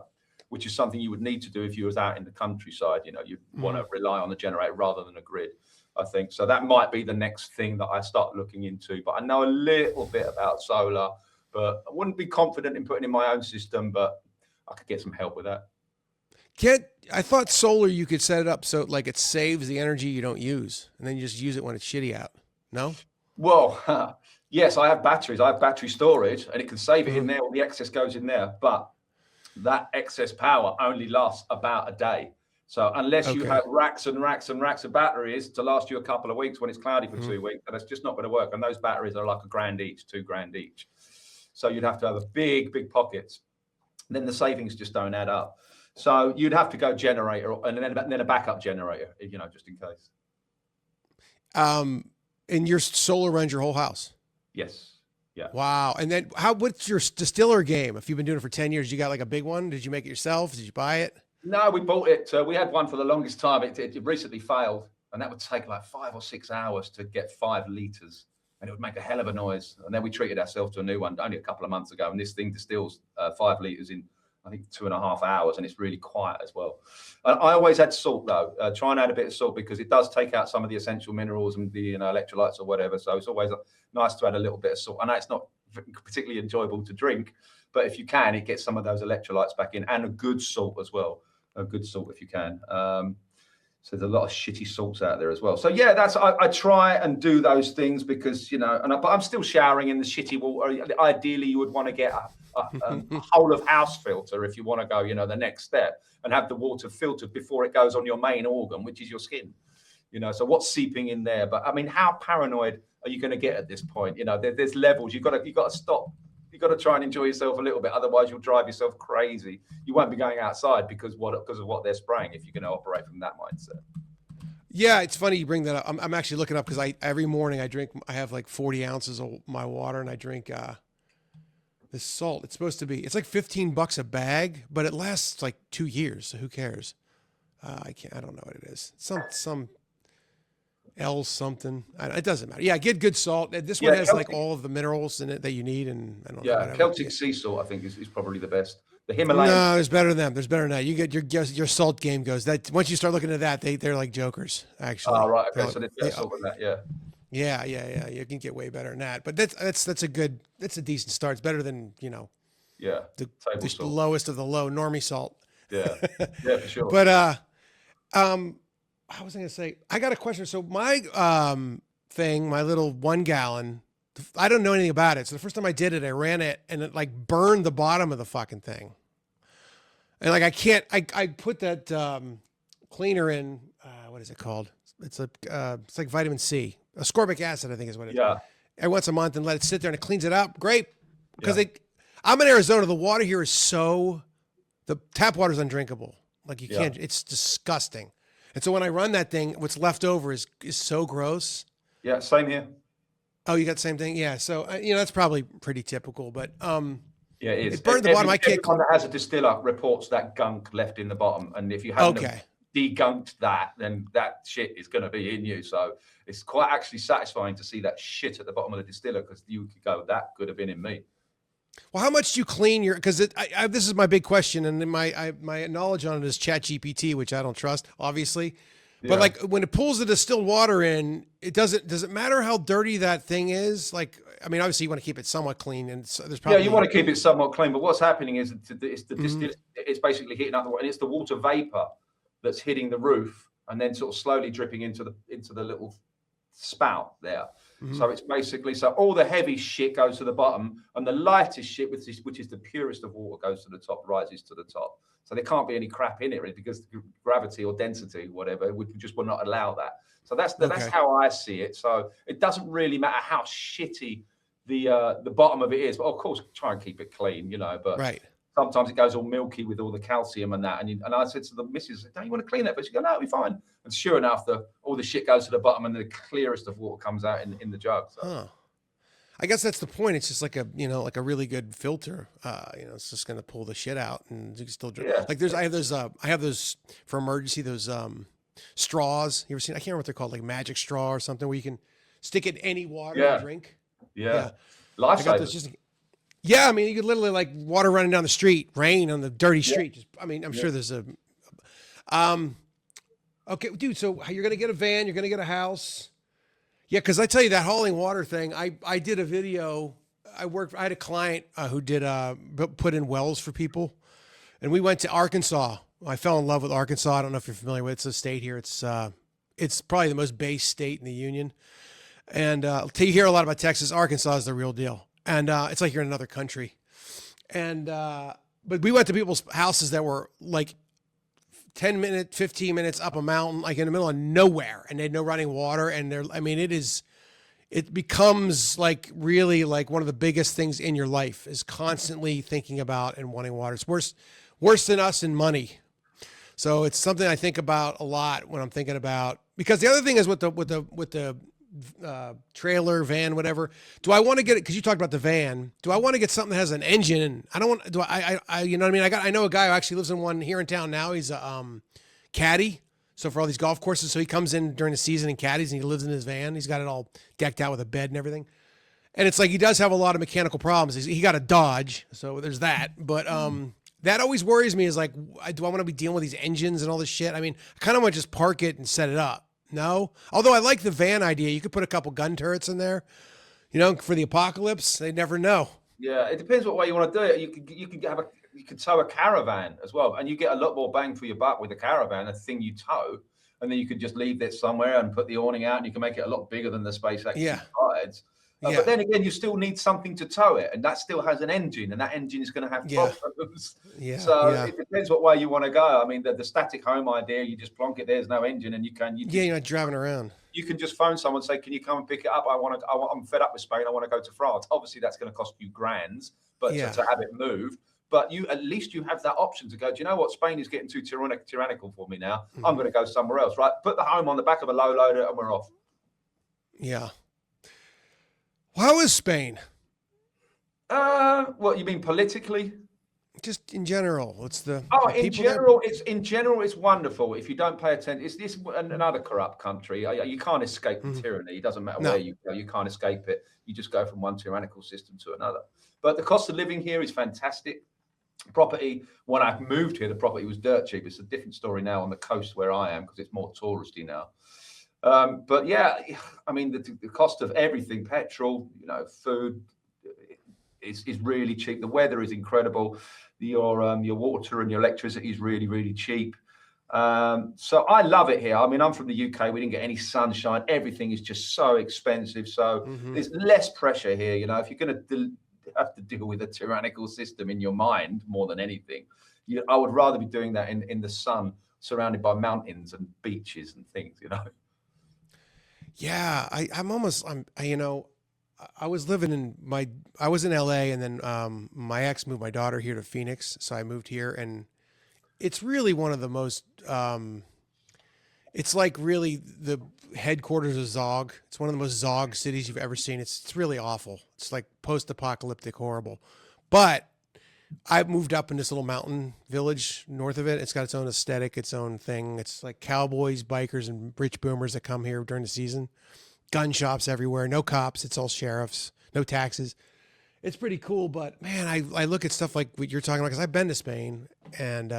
which is something you would need to do if you was out in the countryside. You want to rely on the generator rather than a grid, I think. So that might be the next thing that I start looking into. But I know a little bit about solar, but I wouldn't be confident in putting in my own system, but I could get some help with that. I thought solar, you could set it up so like it saves the energy you don't use, and then you just use it when it's shitty out. No? Well, yes, I have batteries. I have battery storage, and it can save it in there. All the excess goes in there, but that excess power only lasts about a day. So unless you have racks and racks and racks of batteries to last you a couple of weeks when it's cloudy for 2 weeks, that's just not going to work. And those batteries are like $1,000 each, $2,000 each. So you'd have to have a big pockets. Then the savings just don't add up. So you'd have to go generator and then a backup generator, just in case. And your solar runs your whole house? Yes. Yeah. Wow. And then what's your distiller game? If you've been doing it for 10 years, you got like a big one? Did you make it yourself? Did you buy it? No, we bought it. We had one for the longest time. It recently failed, and that would take like 5 or 6 hours to get 5 liters, and it would make a hell of a noise. And then we treated ourselves to a new one only a couple of months ago, and this thing distills 5 liters in, I think, 2.5 hours, and it's really quiet as well. I always had salt though. Try and add a bit of salt because it does take out some of the essential minerals and the electrolytes or whatever. So it's always nice to add a little bit of salt. I know it's not particularly enjoyable to drink, But if you can, it gets some of those electrolytes back in, and a good salt as well. A good salt if you can. So there's a lot of shitty salts out there as well. So yeah, I try and do those things because, but I'm still showering in the shitty water. Ideally, you would want to get a whole of house filter if you want to go, the next step, and have the water filtered before it goes on your main organ, which is your skin. So what's seeping in there? But I mean, how paranoid are you going to get at this point? There's levels. You've got to stop. You've got to try and enjoy yourself a little bit. Otherwise, you'll drive yourself crazy. You won't be going outside because of what they're spraying if you're going to operate from that mindset. Yeah, it's funny you bring that up. I'm actually looking up because every morning I have like 40 ounces of my water, and I drink this salt. It's like $15 a bag, but it lasts like 2 years. So who cares? I don't know what it is. Some L something. It doesn't matter. Yeah, get good salt. This one has Celtic, like all of the minerals in it that you need, and I don't know. Whatever. Celtic sea salt I think is probably the best. The Himalayan. No, there's better than them. There's better than that. You get your salt game goes. That once you start looking at that, they're like jokers actually. Oh right, okay. So there's salt in that, yeah. Yeah. You can get way better than that, but that's a decent start. It's better than the lowest of the low normie salt. Yeah, for sure. But I was going to say, I got a question. So my my little 1 gallon, I don't know anything about it. So the first time I did it, I ran it and it like burned the bottom of the fucking thing. And like, I put that cleaner in, what is it called? It's like vitamin C, ascorbic acid, I think is what it is. Yeah. Every once a month and let it sit there and it cleans it up. Great. Because I'm in Arizona. The water here is the tap water is undrinkable. Like you can't, it's disgusting. And so when I run that thing, what's left over is so gross. Yeah, same here. Oh, you got the same thing? Yeah. So, that's probably pretty typical, but yeah, it is. It burned the bottom. Everyone that has a distiller reports that gunk left in the bottom. And if you haven't degunked that, then that shit is going to be in you. So it's quite actually satisfying to see that shit at the bottom of the distiller because you could go, that could have been in me. Well, how much do you clean your? Because this is my big question, and my knowledge on it is ChatGPT, which I don't trust, obviously. But like when it pulls the distilled water in, does it matter how dirty that thing is? Like, I mean, obviously you want to keep it somewhat clean, and so there's probably you want to keep it somewhat clean. But what's happening is it's basically hitting up the water, and it's the water vapor that's hitting the roof, and then sort of slowly dripping into the little spout there. So it's basically, all the heavy shit goes to the bottom and the lightest shit, which is the purest of water, goes to the top, rises to the top. So there can't be any crap in it because gravity or density, whatever, would not allow that. So that's how I see it. So it doesn't really matter how shitty the bottom of it is, but of course try and keep it clean, but right. Sometimes it goes all milky with all the calcium and that. And I said to the missus, don't you want to clean it? But she goes, no, it'll be fine. And sure enough, all the shit goes to the bottom and the clearest of water comes out in the jug. So. I guess that's the point. It's just like a really good filter. It's just going to pull the shit out and you can still drink. Yeah. Like I have those for emergency, those straws. You ever seen, I can't remember what they're called, like magic straw or something where you can stick it in any water and drink. Yeah. Lifesavers. Yeah, I mean, you could literally like water running down the street, rain on the dirty street. I'm sure there's a. Okay, dude. So you're gonna get a van, you're gonna get a house. Yeah, because I tell you that hauling water thing. I did a video. I had a client who did put in wells for people, and we went to Arkansas. I fell in love with Arkansas. I don't know if you're familiar with it. It's a state here. It's probably the most based state in the union. And you hear a lot about Texas. Arkansas is the real deal. And it's like you're in another country. And but we went to people's houses that were like 10 minutes, 15 minutes up a mountain, like in the middle of nowhere, and they had no running water. And it becomes like really like one of the biggest things in your life is constantly thinking about and wanting water. It's worse than us in money. So it's something I think about a lot when I'm thinking about, because the other thing is with the trailer, van, whatever. Do I want to get it? Because you talked about the van. Do I want to get something that has an engine? I don't want. Do I? You know what I mean? I know a guy who actually lives in one here in town now. He's a caddy. So for all these golf courses, so he comes in during the season and caddies, and he lives in his van. He's got it all decked out with a bed and everything. And it's like he does have a lot of mechanical problems. He got a Dodge, so there's that. But that always worries me. Is like, do I want to be dealing with these engines and all this shit? I mean, I kind of want to just park it and set it up. No, although I like the van idea. You could put a couple gun turrets in there, for the apocalypse. They never know. Yeah, it depends what way you want to do it. You can tow a caravan as well, and you get a lot more bang for your buck with a caravan, a thing you tow, and then you can just leave it somewhere and put the awning out, and you can make it a lot bigger than the space actually provides. But then again, you still need something to tow it, and that still has an engine, and that engine is going to have problems. It depends what way you want to go. I mean, the static home idea, you just plonk it, there's no engine, and you're not driving around. You can just phone someone and say, can you come and pick it up? I'm fed up with Spain. I want to go to France. Obviously, that's going to cost you grands, but to have it moved. But at least you have that option to go, do you know what? Spain is getting too tyrannical for me now. I'm going to go somewhere else, right? Put the home on the back of a low loader and we're off. Yeah. How is Spain? What you mean politically? Just in general, in general, it's wonderful. If you don't pay attention, it's another corrupt country. You can't escape the tyranny. It doesn't matter where you go. You can't escape it. You just go from one tyrannical system to another. But the cost of living here is fantastic. Property, when I moved here, the property was dirt cheap. It's a different story now on the coast where I am because it's more touristy now. But yeah, I mean, the cost of everything, petrol, food, is really cheap. The weather is incredible. Your water and your electricity is really, really cheap. So I love it here. I mean, I'm from the UK. We didn't get any sunshine. Everything is just so expensive. So there's less pressure here. If you're going to have to deal with a tyrannical system in your mind more than anything, I would rather be doing that in the sun, surrounded by mountains and beaches and things. Yeah, I was living I was in LA, and then my ex moved my daughter here to Phoenix. So I moved here, and it's really one of the most, it's like really the headquarters of Zog. It's one of the most Zog cities you've ever seen. It's really awful. It's like post-apocalyptic, horrible. But I moved up in this little mountain village north of it. It's got its own aesthetic, its own thing. It's like cowboys, bikers, and rich boomers that come here during the season. Gun shops everywhere. No cops. It's all sheriffs. No taxes. It's pretty cool. But man, I look at stuff like what you're talking about, because I've been to Spain and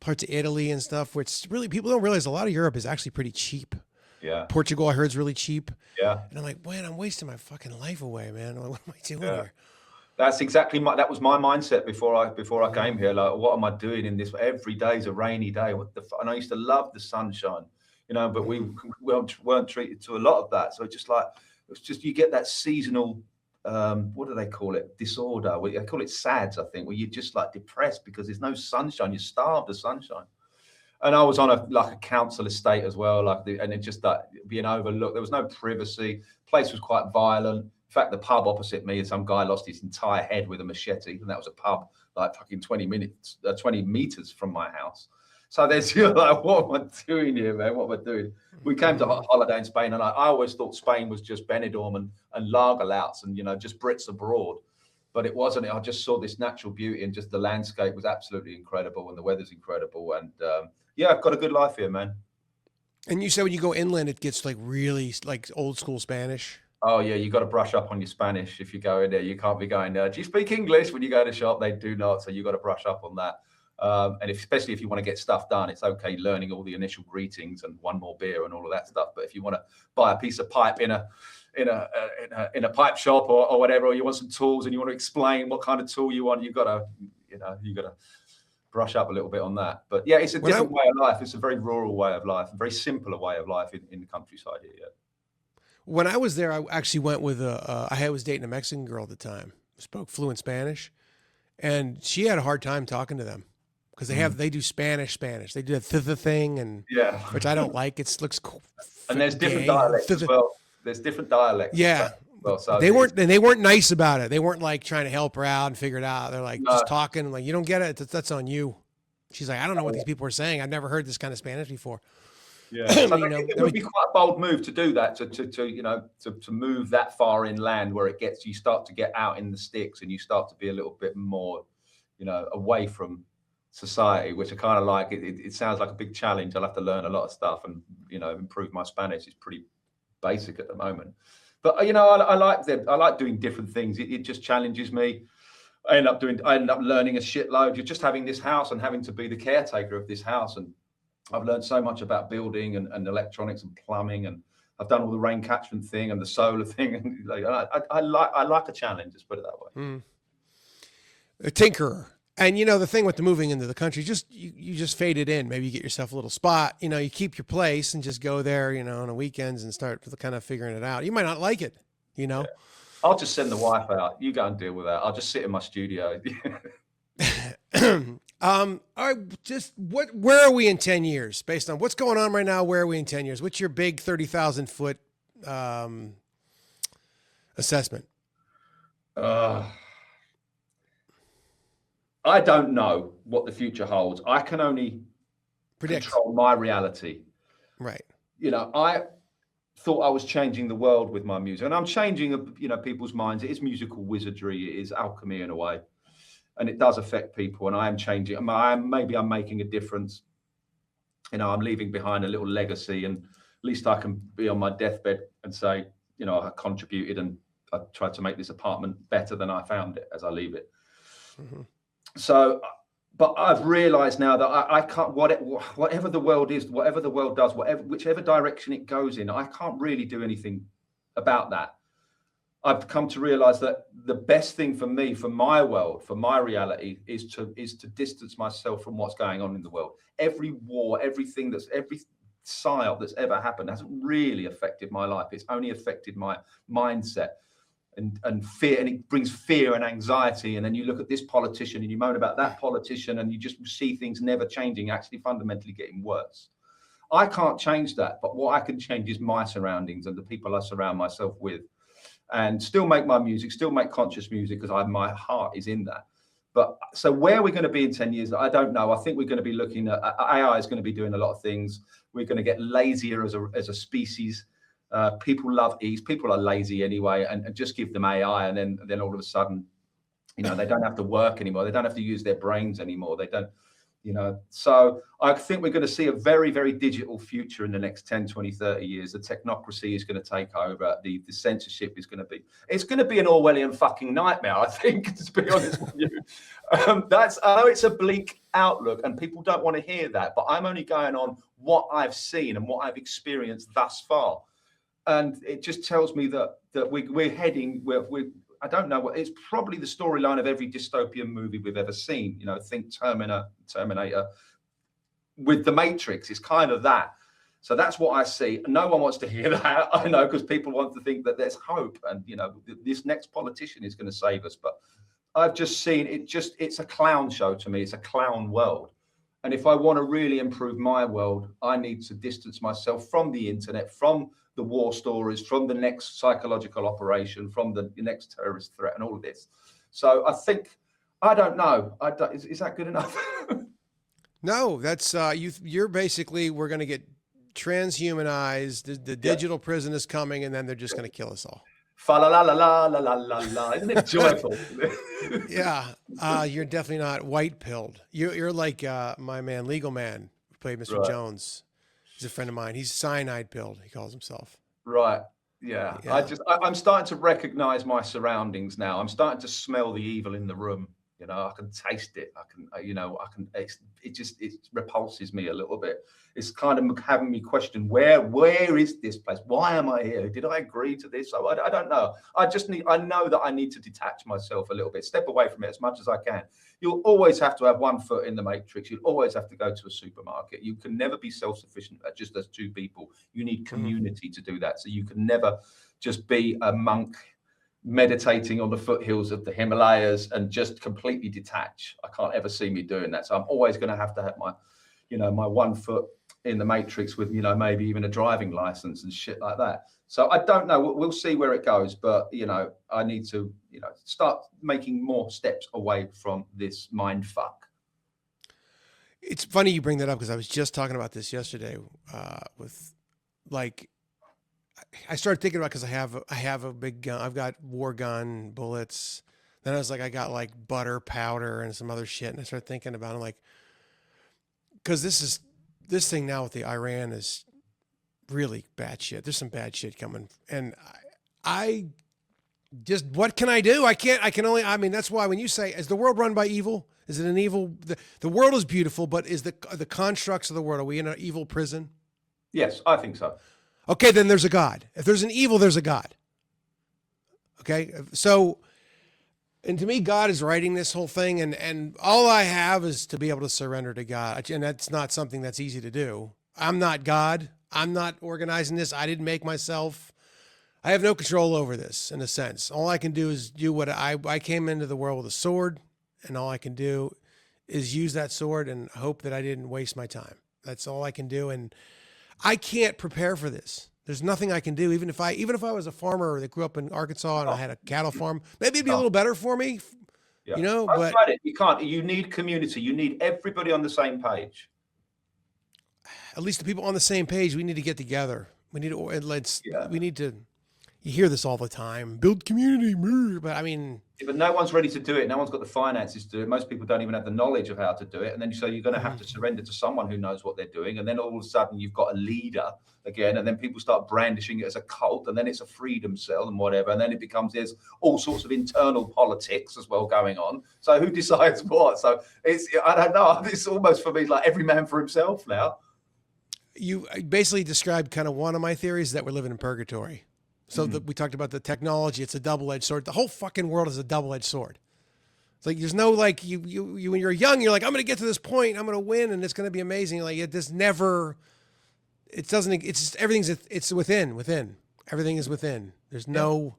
parts of Italy and stuff, where it's really, people don't realize a lot of Europe is actually pretty cheap. Yeah. Portugal, I heard, is really cheap. Yeah. And I'm like, man, I'm wasting my fucking life away, man. What am I doing here? That's exactly that was my mindset before I came here. Like, what am I doing in this? Every day is a rainy day. And I used to love the sunshine, but we weren't treated to a lot of that. So it's just you get that seasonal, what do they call it? Disorder. They call it SADS, I think, where you're just like depressed because there's no sunshine. You're starved of sunshine. And I was on a council estate as well, and it just being overlooked. There was no privacy. Place was quite violent. In fact, the pub opposite me, some guy lost his entire head with a machete, and that was a pub like fucking 20 meters from my house. So there's like, what am I doing here, man? What am I doing? We came to holiday in Spain, and I always thought Spain was just Benidorm and lager louts and just Brits abroad, but it wasn't. I just saw this natural beauty, and just the landscape was absolutely incredible, and the weather's incredible, and I've got a good life here, man. And you said when you go inland, it gets like really like old school Spanish. Oh yeah, you got to brush up on your Spanish if you go in there. You can't be going, do you speak English? When you go to shop, they do not. So you got to brush up on that. And especially if you want to get stuff done, it's okay learning all the initial greetings and one more beer and all of that stuff. But if you want to buy a piece of pipe in a pipe shop or whatever, or you want some tools and you want to explain what kind of tool you want, you got to brush up a little bit on that. But yeah, it's a different way of life. It's a very rural way of life, a very simpler way of life in the countryside here. Yeah. When I was there, I actually went with I was dating a Mexican girl at the time, spoke fluent Spanish, and she had a hard time talking to them because they do Spanish. They do the thing, and which I don't like. It looks cool. And there's different dialects as well. There's different dialects. Yeah. Well, so they weren't nice about it. They weren't like trying to help her out and figure it out. They're like just talking, like, you don't get it. That's on you. She's like, I don't know what these people are saying. I've never heard this kind of Spanish before. Yeah, so it would be quite a bold move to do that, to move that far inland where you start to get out in the sticks and you start to be a little bit more, away from society, which I kind of like. It sounds like a big challenge. I'll have to learn a lot of stuff and, improve my Spanish. It's pretty basic at the moment. But, I like doing different things. It just challenges me. I end up learning a shitload. You're just having this house and having to be the caretaker of this house. And I've learned so much about building and electronics and plumbing and I've done all the rain catchment thing and the solar thing, and like, I like a challenge. Let's put it that way. A tinkerer. And you know, the thing with the moving into the country, just you just fade it in. Maybe you get yourself a little spot. You know, you keep your place and just go there, you know, on the weekends and start kind of figuring it out. You might not like it, you know. Yeah. I'll just send the wife out. You go and deal with that. I'll just sit in my studio. All right, where are we in 10 years based on what's going on right now? Where are we in 10 years? What's your big 30,000 foot assessment? I don't know what the future holds. I can only control my reality. Right. You know, I thought I was changing the world with my music, and I'm changing, you know, people's minds. It is musical wizardry. It is alchemy in a way, and it does affect people. And I am changing. Maybe I'm making a difference. You know, I'm leaving behind a little legacy, and at least I can be on my deathbed and say, you know, I contributed and I tried to make this apartment better than I found it as I leave it. Mm-hmm. So, but I've realized now that I can't, whatever the world is, whatever the world does, whichever direction it goes in, I can't really do anything about that. I've come to realize that the best thing for me, for my world, for my reality, is to distance myself from what's going on in the world. Every war, every psyop that's ever happened hasn't really affected my life. It's only affected my mindset. And fear, and it brings fear and anxiety. And then you look at this politician and you moan about that politician, and you just see things never changing, actually fundamentally getting worse. I can't change that, but what I can change is my surroundings and the people I surround myself with, and still make my music, still make conscious music, because my heart is in that. But so where we're going to be in 10 years, I don't know. I think we're going to be looking at AI is going to be doing a lot of things. We're going to get lazier as a species. People love ease. People are lazy anyway, and just give them AI, and then all of a sudden, you know, they don't have to work anymore. They don't have to use their brains anymore. They don't, you know. So I think we're going to see a very, very digital future in the next 10, 20, 30 years. The technocracy is going to take over. The censorship is going to be, it's going to be an Orwellian fucking nightmare, I think, to be honest with you. I know it's a bleak outlook and people don't want to hear that, but I'm only going on what I've seen and what I've experienced thus far. And it just tells me that we're heading, I don't know, it's probably the storyline of every dystopian movie we've ever seen. You know, think Terminator. With the Matrix, it's kind of that. So that's what I see. No one wants to hear that, I know, because people want to think that there's hope and, you know, this next politician is going to save us. But I've just seen it's a clown show to me. It's a clown world. And if I want to really improve my world, I need to distance myself from the internet, from the war stories, from the next psychological operation, from the next terrorist threat, and all of this. So I think, I don't know. Is that good enough? No, that's you're basically, we're going to get transhumanized. The digital prison is coming, and then they're just going to kill us all. Fa la la la la la la la la. Isn't it joyful? Yeah, you're definitely not white pilled. You're like my man, Legal Man, who played Mr. Right. Jones. He's a friend of mine. He's cyanide pilled, he calls himself. Right. Yeah. I'm starting to recognize my surroundings now. I'm starting to smell the evil in the room. You know, I can taste it. It repulses me a little bit. It's kind of having me question, where is this place? Why am I here? Did I agree to this? I don't know. I know that I need to detach myself a little bit, step away from it as much as I can. You'll always have to have one foot in the matrix. You'll always have to go to a supermarket. You can never be self-sufficient just as two people. You need community to do that. So you can never just be a monk meditating on the foothills of the Himalayas and just completely detach. I can't ever see me doing that. So I'm always going to have my, you know, my 1 foot in the matrix with, you know, maybe even a driving license and shit like that. So I don't know. We'll see where it goes. But, you know, I need to, you know, start making more steps away from this mind fuck. It's funny you bring that up because I was just talking about this yesterday with, like, I started thinking about, because I have a big gun. I've got war gun bullets. Then I was like, I got like butter powder and some other shit. And I started thinking about it, like, because this thing now with the Iran is really bad shit. There's some bad shit coming. And I just, what can I do? I mean, that's why when you say, is the world run by evil? Is it an evil? The world is beautiful, but is the constructs of the world, are we in an evil prison? Yes, I think so. Okay, then there's a God. If there's an evil, there's a God. Okay, so, and to me, God is writing this whole thing, and all I have is to be able to surrender to God, and that's not something that's easy to do. I'm not God. I'm not organizing this. I didn't make myself. I have no control over this, in a sense. All I can do is do what I came into the world with a sword, and all I can do is use that sword and hope that I didn't waste my time. That's all I can do, and I can't prepare for this. There's nothing I can do. Even if I was a farmer that grew up in Arkansas and I had a cattle farm, maybe it'd be a little better for me, Yeah. you know. I've But tried it. You can't. You need community. You need everybody on the same page. at least the people on the same page, we need to get together. We need to, Yeah. we need to, you hear this all the time, build community, but I mean, Yeah, but no one's ready to do it. No one's got the finances to do it. Most people don't even have the knowledge of how to do it. And then so you're going to have to surrender to someone who knows what they're doing. And then all of a sudden you've got a leader again. And then people start brandishing it as a cult. And then it's a freedom cell and whatever. And then it becomes, there's all sorts of internal politics as well going on. So who decides what? So I don't know. It's almost for me like every man for himself now. you basically described kind of one of my theories, that we're living in purgatory. So we talked about the technology. It's a double-edged sword. The whole fucking world is a double-edged sword. It's like, there's no, like, you when you're young, you're like, I'm going to get to this point, I'm going to win, and it's going to be amazing. Like, it just never, it doesn't, it's just, it's within. Everything is within. There's no,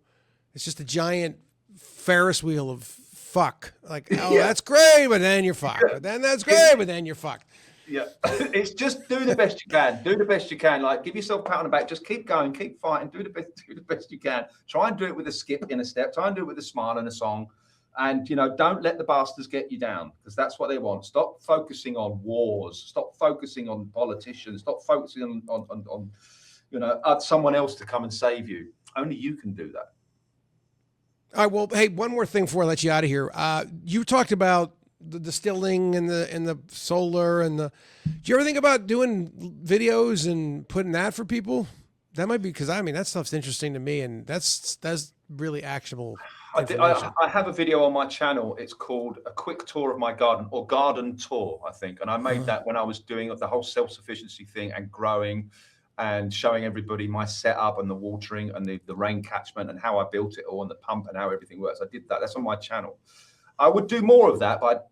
it's just a giant Ferris wheel of fuck. Like, oh, that's great, but then you're fucked. But then that's great, but then you're fucked. Yeah, it's just do the best you can. Do the best you can. Like, give yourself a pat on the back. Just keep going, keep fighting. Do the best you can. Try and do it with a skip in a step. Try and do it with a smile and a song. And don't let the bastards get you down, because that's what they want. Stop focusing on wars. Stop focusing on politicians. Stop focusing on someone else to come and save you. Only you can do that. All right. Well, hey, one more thing before I let you out of here. You talked about the distilling and the solar and do you ever think about doing videos and putting that for people? That might be, because I mean, that stuff's interesting to me, and that's really actionable information. I have a video on my channel. It's called A Quick Tour of My Garden, or Garden Tour, I think. And I made that when I was doing the whole self-sufficiency thing and growing and showing everybody my setup and the watering and the rain catchment and how I built it all, and the pump and how everything works. I did that. That's on my channel. I would do more of that, but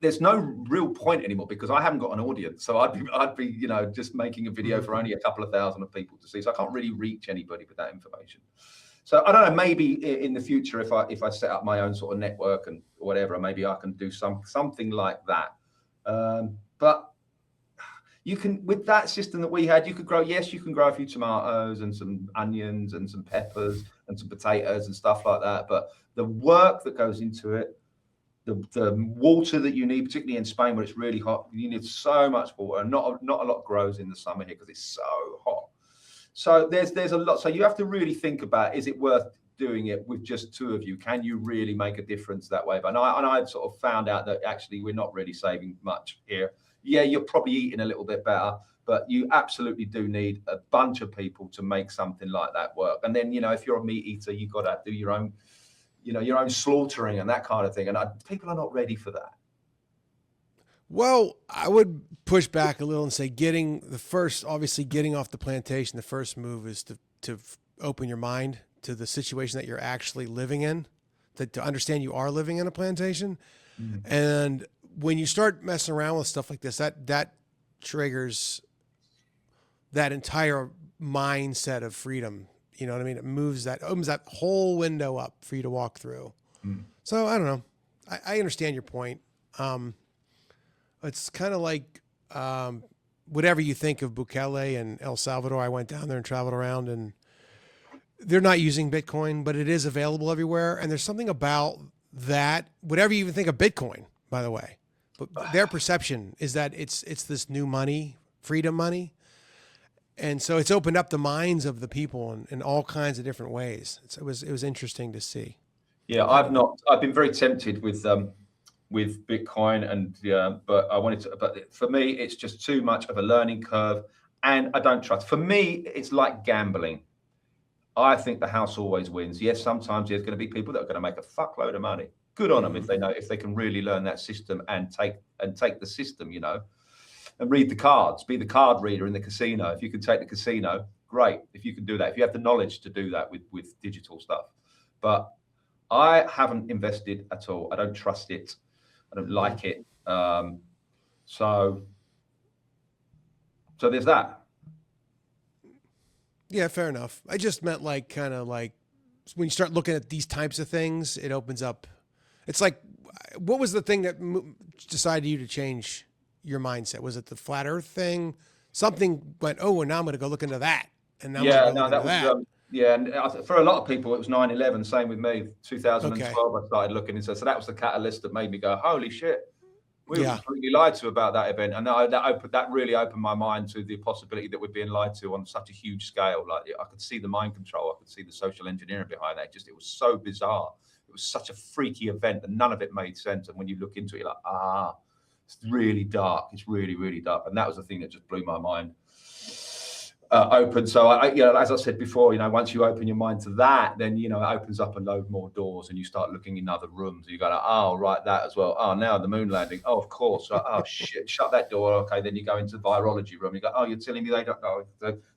there's no real point anymore because I haven't got an audience. So I'd be just making a video for only a couple of thousand of people to see. So I can't really reach anybody with that information. So I don't know, maybe in the future, if I set up my own sort of network and whatever, maybe I can do something like that. But you can, with that system that we had, you could grow a few tomatoes and some onions and some peppers and some potatoes and stuff like that. But the work that goes into it, the water that you need, particularly in Spain where it's really hot, you need so much water. And not a lot grows in the summer here because it's so hot. So there's a lot. So you have to really think about, is it worth doing it with just two of you? Can you really make a difference that way? But I sort of found out that actually we're not really saving much here. Yeah, you're probably eating a little bit better, but you absolutely do need a bunch of people to make something like that work. And then, if you're a meat eater, you've got to do your own, your own slaughtering and that kind of thing. And people are not ready for that. Well, I would push back a little and say getting off the plantation, the first move is to open your mind to the situation that you're actually living in, to understand you are living in a plantation. Mm-hmm. And when you start messing around with stuff like this, that triggers that entire mindset of freedom. You know what I mean? It opens that whole window up for you to walk through. Mm. So I don't know. I understand your point. It's kind of like whatever you think of Bukele and El Salvador. I went down there and traveled around, and they're not using Bitcoin, but it is available everywhere. And there's something about that, whatever you even think of Bitcoin, by the way, but their perception is that it's this new money, freedom money. And so it's opened up the minds of the people in all kinds of different ways. It was interesting to see. Yeah, I've been very tempted with Bitcoin but for me, it's just too much of a learning curve and I don't trust. For me, it's like gambling. I think the house always wins. Yes, sometimes there's going to be people that are going to make a fuckload of money. Good on them if they can really learn that system and take the system, and read the cards, be the card reader in the casino. If you can take the casino, great if you can do that, if you have the knowledge to do that with digital stuff. But I haven't invested at all. I don't trust it. I don't like it. So there's that. Yeah, fair enough. I just meant like kind of like when you start looking at these types of things, it opens up. It's like, what was the thing that decided you to change your mindset? Was it the flat Earth thing? Something went, oh, and now I'm going to go look into that. And now that was yeah. And for a lot of people, it was 9/11. Same with me. 2012, I started looking into. So that was the catalyst that made me go, holy shit. We were completely lied to about that event, and that really opened my mind to the possibility that we're being lied to on such a huge scale. Like I could see the mind control, I could see the social engineering behind that. It was so bizarre. It was such a freaky event, and none of it made sense. And when you look into it, you're like, it's really dark. It's really, really dark. And that was the thing that just blew my mind open. So as I said before, once you open your mind to that, then it opens up a load more doors, and you start looking in other rooms. And you go, oh, right, that as well. Oh, now the moon landing. Oh, of course. Oh shit, shut that door. Okay, then you go into the virology room. You go, oh, you're telling me they don't know.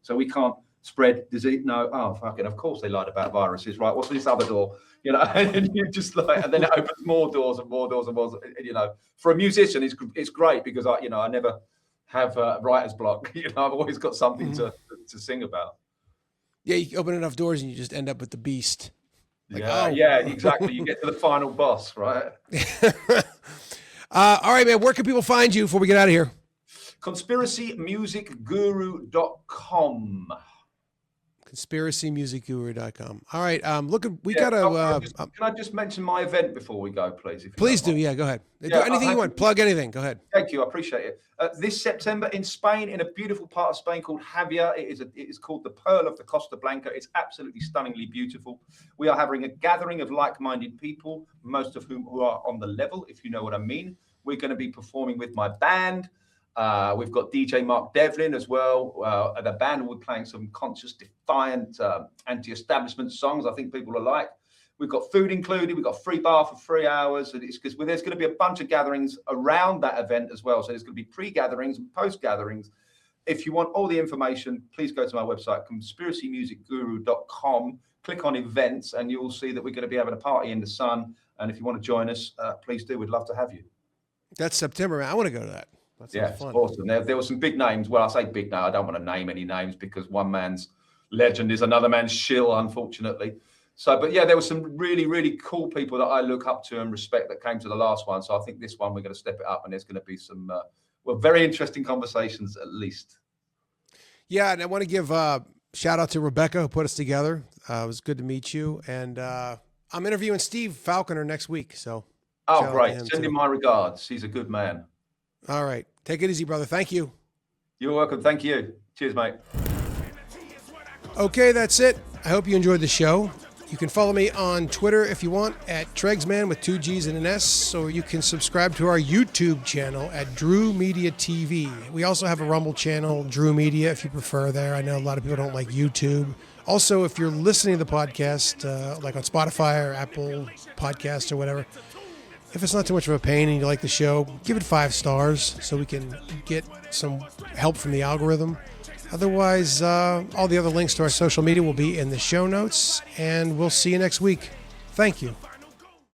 So we can't spread disease. No. Oh, fucking. Of course they lied about viruses. Right. What's this other door? And you just like, and then it opens more doors and more doors and more. For a musician, it's great because I never have writer's block. I've always got something to sing about. Yeah, you open enough doors and you just end up with the beast. Like, yeah, exactly. You get to the final boss, right? All right, man. Where can people find you before we get out of here? conspiracymusicguru.com. conspiracymusicguru.com. All right. We can gotta. I just mention my event before we go, please? Please do. Yeah, go ahead. Do anything you want. Plug anything. Go ahead. Thank you. I appreciate it. This September in Spain, in a beautiful part of Spain called Javia. It is called the Pearl of the Costa Blanca. It's absolutely stunningly beautiful. We are having a gathering of like-minded people, most of whom who are on the level, if you know what I mean. We're going to be performing with my band. We've got DJ Mark Devlin as well. The band will be playing some conscious, defiant, anti-establishment songs I think people will like. We've got food included. We've got free bar for 3 hours. And it's because there's going to be a bunch of gatherings around that event as well. So there's going to be pre-gatherings and post-gatherings. If you want all the information, please go to my website, conspiracymusicguru.com. Click on events, and you will see that we're going to be having a party in the sun. And if you want to join us, please do. We'd love to have you. That's September, man. I want to go to that. It's awesome. There were some big names. Well, I say big now. I don't want to name any names because one man's legend is another man's shill, unfortunately. So, but yeah, there were some really, really cool people that I look up to and respect that came to the last one. So I think this one, we're going to step it up, and there's going to be some, very interesting conversations at least. Yeah, and I want to give shout out to Rebecca who put us together. It was good to meet you. And I'm interviewing Steve Falconer next week. So. Oh, great. Send him my regards. He's a good man. All right. Take it easy, brother. Thank you. You're welcome. Thank you. Cheers, mate. Okay, that's it. I hope you enjoyed the show. You can follow me on Twitter if you want at Tregsman with 2 G's and an S, or you can subscribe to our YouTube channel at Drew Media TV. We also have a Rumble channel, Drew Media, if you prefer there. I know a lot of people don't like YouTube. Also, if you're listening to the podcast, like on Spotify or Apple Podcasts or whatever, if it's not too much of a pain and you like the show, give it 5 stars so we can get some help from the algorithm. Otherwise, all the other links to our social media will be in the show notes, and we'll see you next week. Thank you.